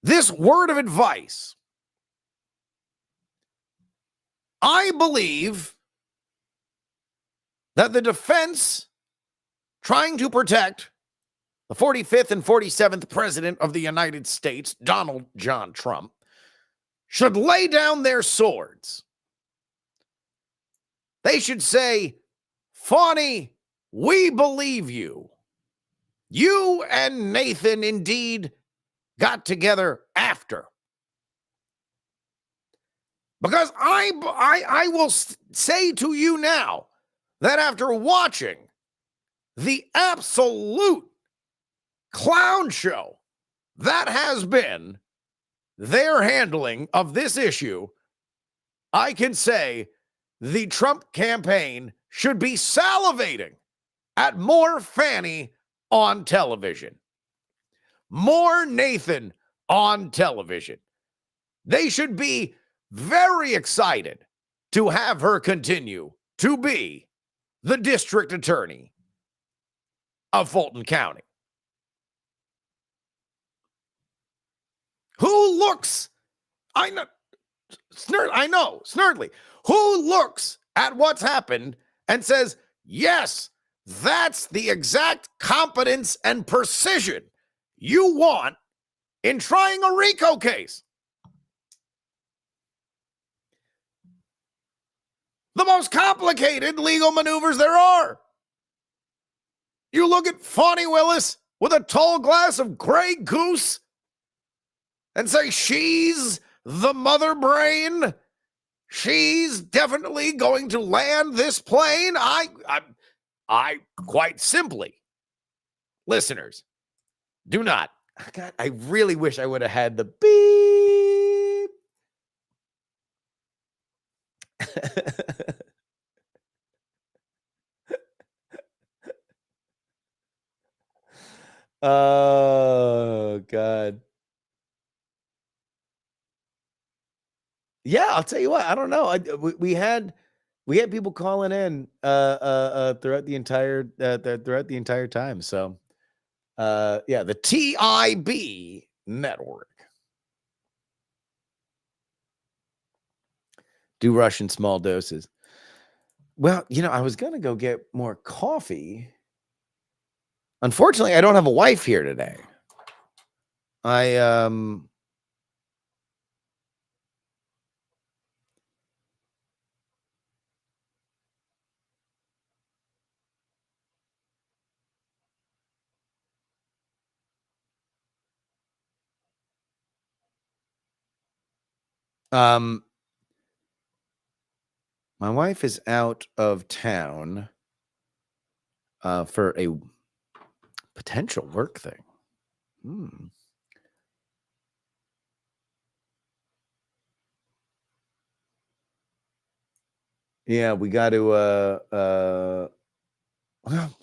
this word of advice. I believe that the defense trying to protect the 45th and 47th president of the United States, Donald John Trump, should lay down their swords. They should say, Fani, we believe you. You and Nathan indeed got together after. Because I will say to you now that after watching the absolute clown show that has been their handling of this issue, I can say the Trump campaign should be salivating at more Fani on television. More Nathan on television. They should be very excited to have her continue to be the district attorney of Fulton County. Who looks, Snerdly, who looks at what's happened and says, yes, that's the exact competence and precision you want in trying a RICO case. The most complicated legal maneuvers there are. You look at Fani Willis with a tall glass of Grey Goose and say she's the mother brain. She's definitely going to land this plane. I quite simply, listeners, do not. God, I really wish I would have had the beep. Oh, God. Yeah, I'll tell you what. I don't know. We had We had people calling in throughout the entire time. So yeah, the TIB network. Do rush in small doses. Well, I was gonna go get more coffee. Unfortunately, I don't have a wife here today. My wife is out of town for a potential work thing. Yeah, we got to well,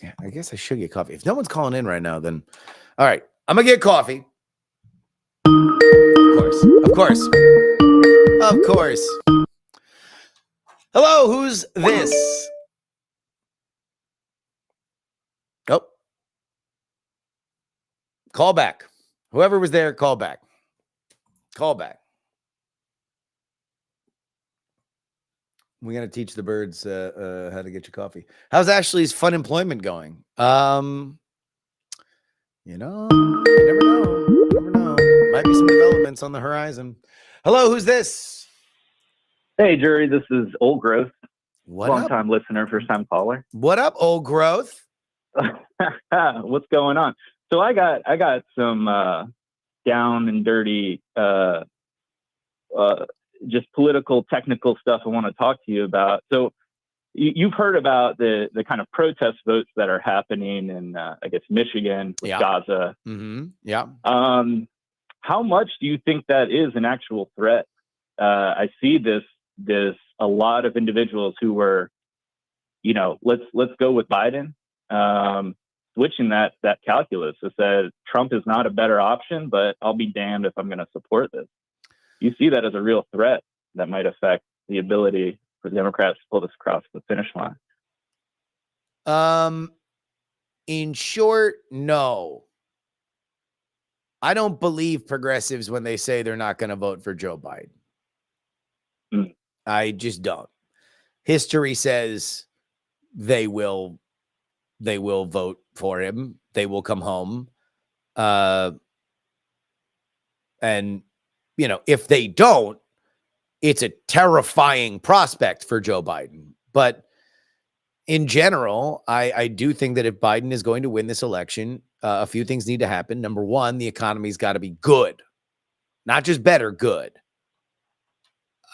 yeah, I guess I should get coffee. If no one's calling in right now, then all right, I'm gonna get coffee. Of course. Hello, who's this? Oh, call back. Whoever was there, call back. We got to teach the birds how to get you coffee. How's Ashley's fun employment going? You never know. Might be some developments on the horizon. Hello, who's this? Hey, Jerry, this is Old Growth. What Long up? time listener, first time caller. What up, Old Growth? What's going on? So I got some down and dirty just political technical stuff I want to talk to you about. So you've heard about the kind of protest votes that are happening in I guess Michigan with Gaza. Mm-hmm. Yeah. How much do you think that is an actual threat? I see this a lot of individuals who were, let's go with Biden, switching that calculus. It said Trump is not a better option, but I'll be damned if I'm going to support this. You see that as a real threat that might affect the ability for Democrats to pull this across the finish line. In short, no. I don't believe progressives when they say they're not going to vote for Joe Biden. I just don't. History says they will vote for him. They will come home. And, if they don't, it's a terrifying prospect for Joe Biden. But in general, I do think that if Biden is going to win this election, a few things need to happen. Number one, the economy's got to be good, not just better, good.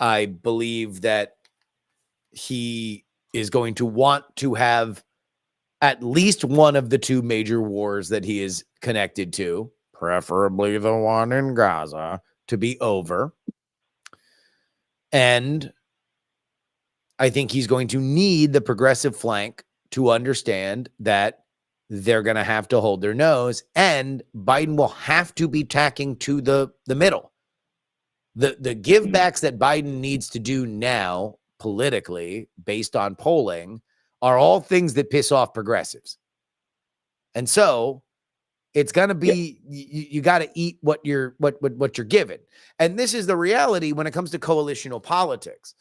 I believe that he is going to want to have at least one of the two major wars that he is connected to, preferably the one in Gaza, to be over. And I think he's going to need the progressive flank to understand that they're going to have to hold their nose, and Biden will have to be tacking to the middle. The give backs that Biden needs to do now politically, based on polling, are all things that piss off progressives. And so it's going to be, you got to eat what you're given. And this is the reality when it comes to coalitional politics.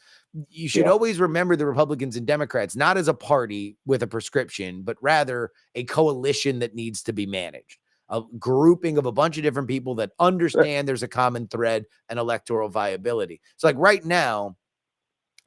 You should always remember the Republicans and Democrats, not as a party with a prescription, but rather a coalition that needs to be managed. A grouping of a bunch of different people that understand there's a common thread and electoral viability. So like right now,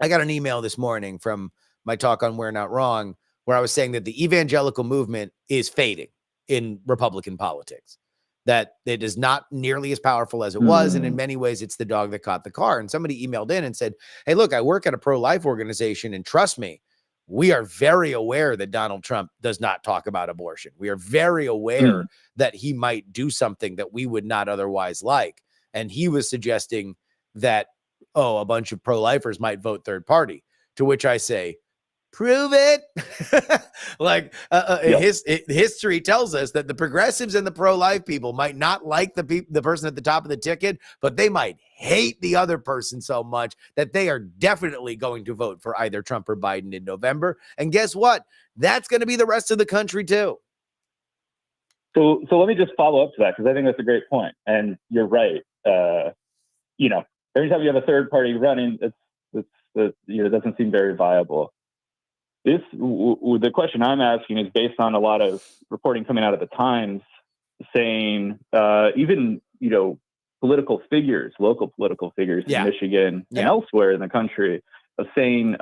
I got an email this morning from my talk on We're Not Wrong, where I was saying that the evangelical movement is fading in Republican politics, that it is not nearly as powerful as it was. And in many ways, it's the dog that caught the car. And somebody emailed in and said, hey, look, I work at a pro-life organization, and trust me, we are very aware that Donald Trump does not talk about abortion. We are very aware that he might do something that we would not otherwise like. And he was suggesting that, a bunch of pro-lifers might vote third party, to which I say, Prove it. History tells us that the progressives and the pro-life people might not like the person at the top of the ticket, but they might hate the other person so much that they are definitely going to vote for either Trump or Biden in November. And guess what? That's going to be the rest of the country too. So let me just follow up to that, because I think that's a great point. And you're right. Every time you have a third party running, it doesn't seem very viable. The question I'm asking is based on a lot of reporting coming out of the Times saying even, political figures, local political figures in Michigan and elsewhere in the country of saying,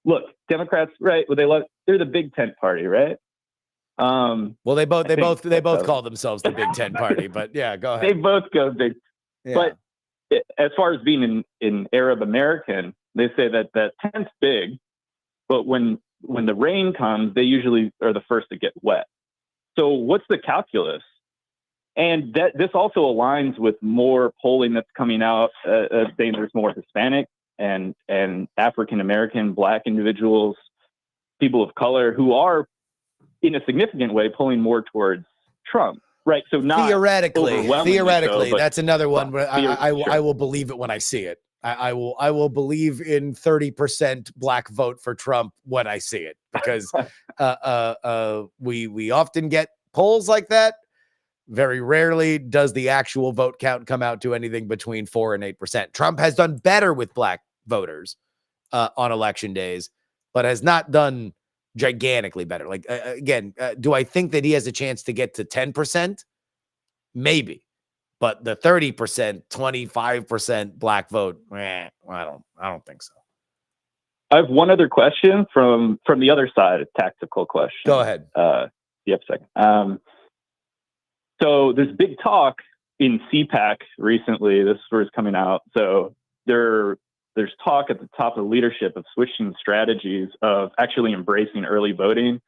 look, Democrats, right? They're the big tent party, right? Well, they both call themselves the Big Tent Party, but yeah, go ahead. They both go big. Yeah. But as far as being in Arab American, they say that tent's big, but when the rain comes, they usually are the first to get wet. So what's the calculus? And this also aligns with more polling that's coming out saying there's more Hispanic and African American, Black individuals, people of color who are in a significant way pulling more towards Trump. Right. So not theoretically, so, that's another one where sure. I will believe it when I see it. I will believe in 30% Black vote for Trump when I see it, because we often get polls like that. Very rarely does the actual vote count come out to anything between 4 and 8%. Trump has done better with Black voters on election days, but has not done gigantically better. Like, again, do I think that he has a chance to get to 10%? Maybe. But the 30%, 25% Black vote, I don't think so. I have one other question from the other side, a tactical question. Go ahead. You have a second. So there's big talk in CPAC recently. This is coming out. So there's talk at the top of the leadership of switching strategies of actually embracing early voting,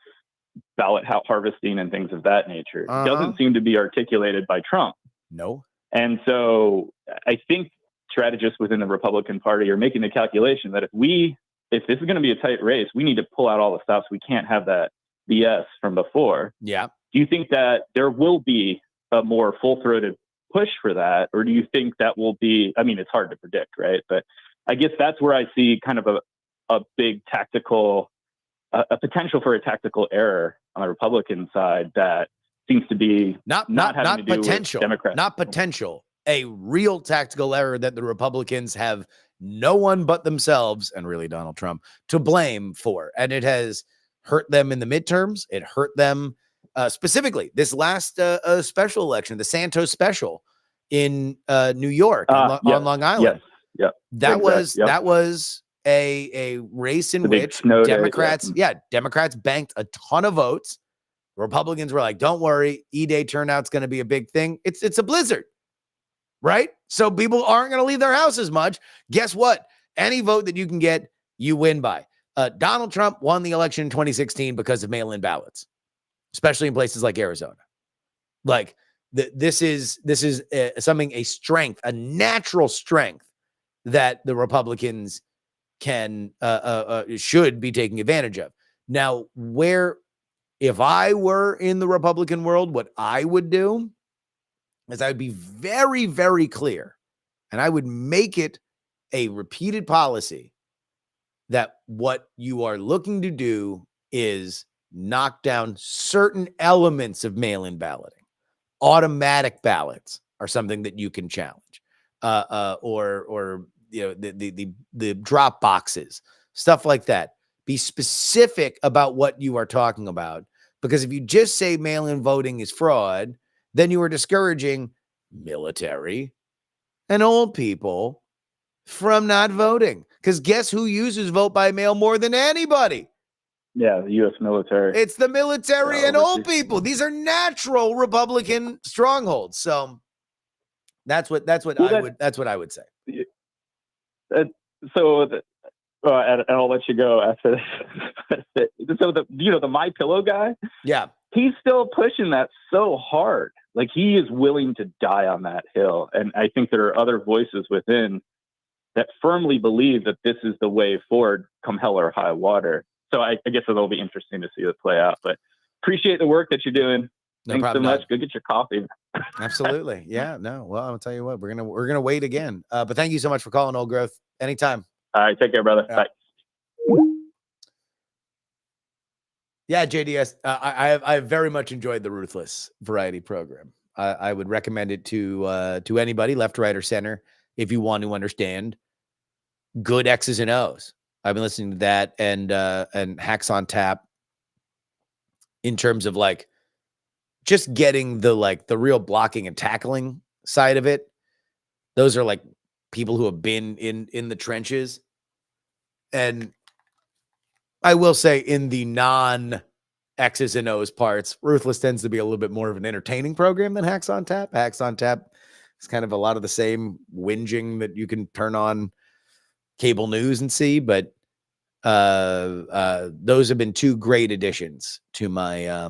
ballot harvesting, and things of that nature. It doesn't seem to be articulated by Trump. No. And so I think strategists within the Republican Party are making the calculation that if this is going to be a tight race, we need to pull out all the stops. We can't have that BS from before. Yeah. Do you think that there will be a more full-throated push for that? Or do you think that will be, it's hard to predict, right? But I guess that's where I see kind of a big tactical, a potential for a tactical error on the Republican side that seems to be not having to do with Democrats. Not potential, a real tactical error that the Republicans have no one but themselves, and really Donald Trump, to blame for. And it has hurt them in the midterms. It hurt them specifically this last special election, the Santos special in New York on Long Island. Yes. That was a race in which Democrats banked a ton of votes. Republicans were like, don't worry, E-Day turnout's going to be a big thing. It's a blizzard, right? So people aren't going to leave their houses much. Guess what? Any vote that you can get, you win by. Donald Trump won the election in 2016 because of mail-in ballots, especially in places like Arizona. Like this is a strength, a natural strength that the Republicans should be taking advantage of. Now, if I were in the Republican world, what I would do is I would be very, very clear, and I would make it a repeated policy that what you are looking to do is knock down certain elements of mail-in balloting. Automatic ballots are something that you can challenge, or the drop boxes, stuff like that. Be specific about what you are talking about, because if you just say mail-in voting is fraud, then you are discouraging military and old people from not voting. Because guess who uses vote by mail more than anybody? Yeah, the U.S. military. It's the military and old people. These are natural Republican strongholds. So that's what I would say. And I'll let you go after this. So the My Pillow guy, he's still pushing that so hard. Like, he is willing to die on that hill. And I think there are other voices within that firmly believe that this is the way forward, come hell or high water. So I guess it'll be interesting to see it play out. But appreciate the work that you're doing. No Thanks problem, so much. Doug. Go get your coffee. Absolutely. Yeah. No. Well, I'll tell you what. We're gonna wait again. But thank you so much for calling, Old Growth. Anytime. All right. Take care, brother. Yeah. Bye. Yeah, JDS. I very much enjoyed the Ruthless Variety program. I would recommend it to anybody, left, right, or center, if you want to understand good X's and O's. I've been listening to that and Hacks on Tap in terms of like just getting the real blocking and tackling side of it. Those are like people who have been in the trenches. And I will say in the non X's and O's parts, Ruthless tends to be a little bit more of an entertaining program than Hacks on Tap. Hacks on Tap is kind of a lot of the same whinging that you can turn on cable news and see, but those have been two great additions to my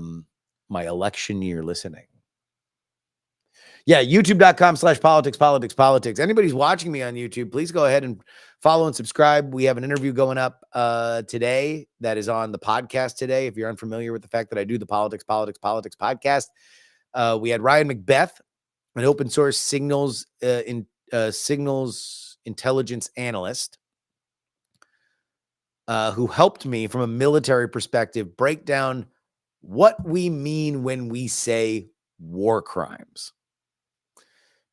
my election year listening. Yeah, youtube.com/politics. Anybody's watching me on YouTube, please go ahead and follow and subscribe. We have an interview going up today that is on the podcast today. If you're unfamiliar with the fact that I do the Politics podcast, we had Ryan Macbeth, an open source signals intelligence analyst, who helped me from a military perspective break down what we mean when we say war crimes.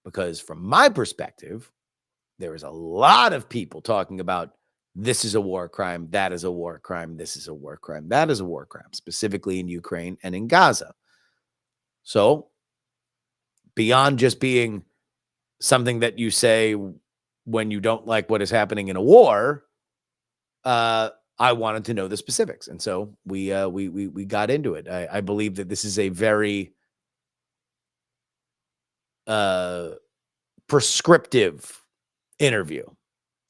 Because from my perspective, there is a lot of people talking about this is a war crime, that is a war crime, this is a war crime, that is a war crime, specifically in Ukraine and in Gaza. So beyond just being something that you say when you don't like what is happening in a war, I wanted to know the specifics. And so we got into it. I believe that this is a very prescriptive interview.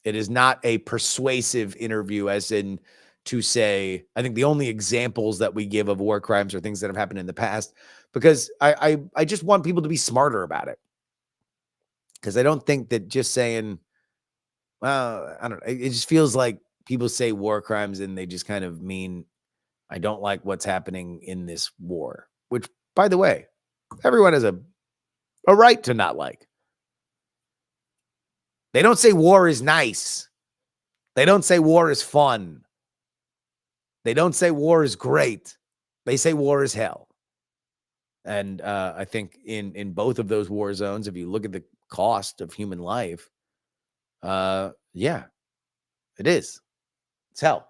It is not a persuasive interview, as in to say, I think the only examples that we give of war crimes are things that have happened in the past, because I just want people to be smarter about it. Because I don't think that just saying, well, I don't know, it just feels like people say war crimes and they just kind of mean, I don't like what's happening in this war, which, by the way, everyone has a right to not like. They don't say war is nice. They don't say war is fun. They don't say war is great. They say war is hell. And I think in both of those war zones, if you look at the cost of human life, yeah, it is. It's hell.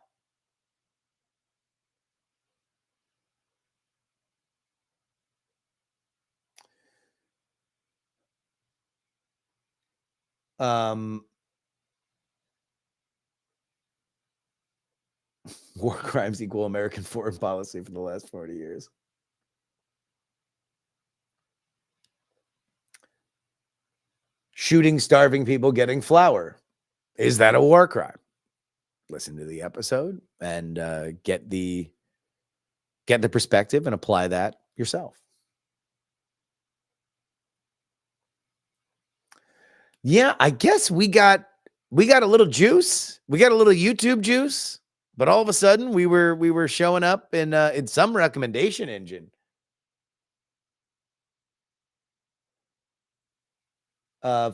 War crimes equal American foreign policy for the last 40 years. Shooting starving people, getting flour. Is that a war crime? Listen to the episode and get the perspective and apply that yourself. Yeah, I guess we got a little juice. We got a little YouTube juice, but all of a sudden we were showing up in some recommendation engine.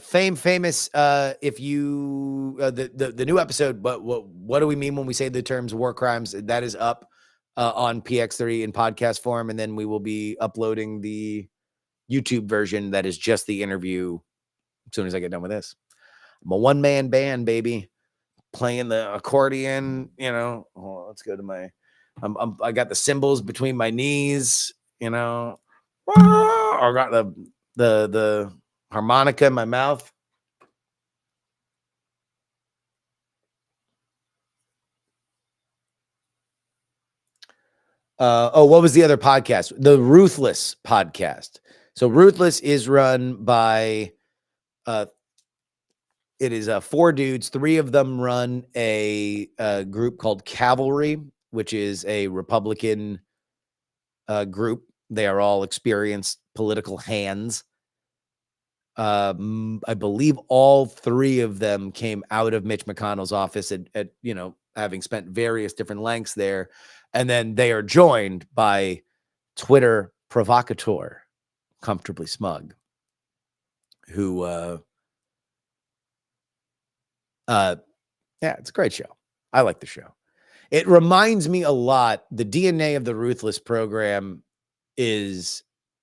Famous. If you the new episode, but what do we mean when we say the terms war crimes? That is up on PX3 in podcast form, and then we will be uploading the YouTube version that is just the interview as soon as I get done with this. I'm a one-man band, baby, playing the accordion. You know, let's go to my. I got the cymbals between my knees. You know, I got the harmonica in my mouth. What was the other podcast? The Ruthless podcast. So Ruthless is run by it is 4 dudes. 3 of them run a group called Cavalry, which is a Republican group. They are all experienced political hands. I believe all 3 of them came out of Mitch McConnell's office at having spent various different lengths there. And then they are joined by Twitter provocateur, Comfortably Smug, who, yeah, it's a great show. I like the show. It reminds me a lot. The DNA of the Ruthless program is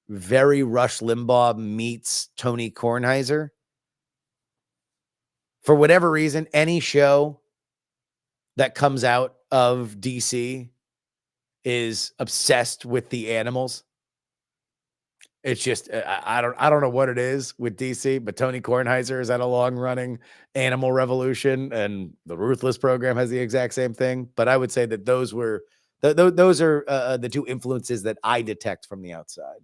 very Rush Limbaugh meets Tony Kornheiser. For whatever reason, any show that comes out of DC is obsessed with the animals. It's just I don't know what it is with DC, but Tony Kornheiser is at a long-running animal revolution, and the Ruthless program has the exact same thing. But I would say that those were those are the two influences that I detect from the outside.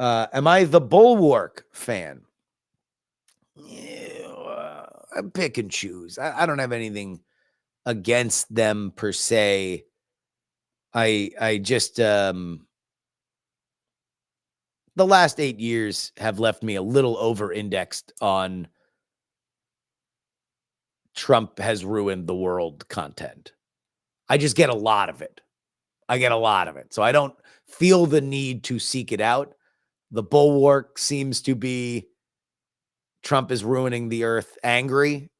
Am I the Bulwark fan? Yeah, I pick and choose. I don't have anything against them per se. I just the last 8 years have left me a little over-indexed on Trump has ruined the world content. I just get a lot of it. So I don't feel the need to seek it out. The Bulwark seems to be Trump is ruining the earth angry.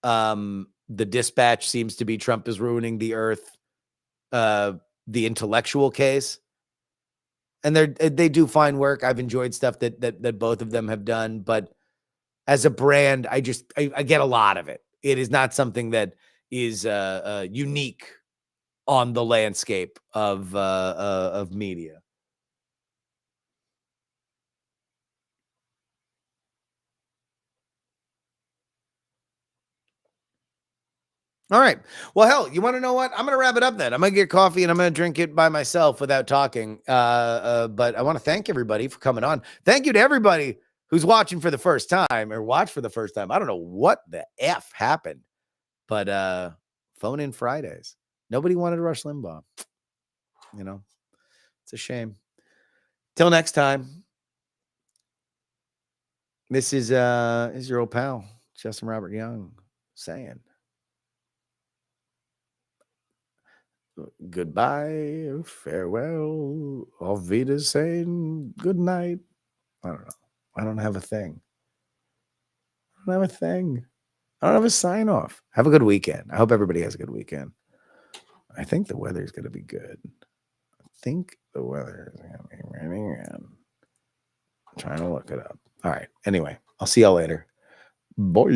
The Dispatch seems to be Trump is ruining the earth, the intellectual case. And they do fine work. I've enjoyed stuff that both of them have done, but as a brand, I get a lot of it. It is not something that is unique on the landscape of media. All right. Well, hell, you want to know what? I'm going to wrap it up then. I'm going to get coffee and I'm going to drink it by myself without talking. But I want to thank everybody for coming on. Thank you to everybody who's watching for the first time or watched for the first time. I don't know what the F happened, but phone in Fridays. Nobody wanted to Rush Limbaugh. You know, it's a shame. Till next time. This is your old pal, Justin Robert Young, saying goodbye, farewell, auf Wiedersehen, good night. I don't know. I don't have a thing. I don't have a sign off. Have a good weekend. I hope everybody has a good weekend. I think the weather is going to be good. I'm trying to look it up. All right. Anyway, I'll see y'all later. Bye.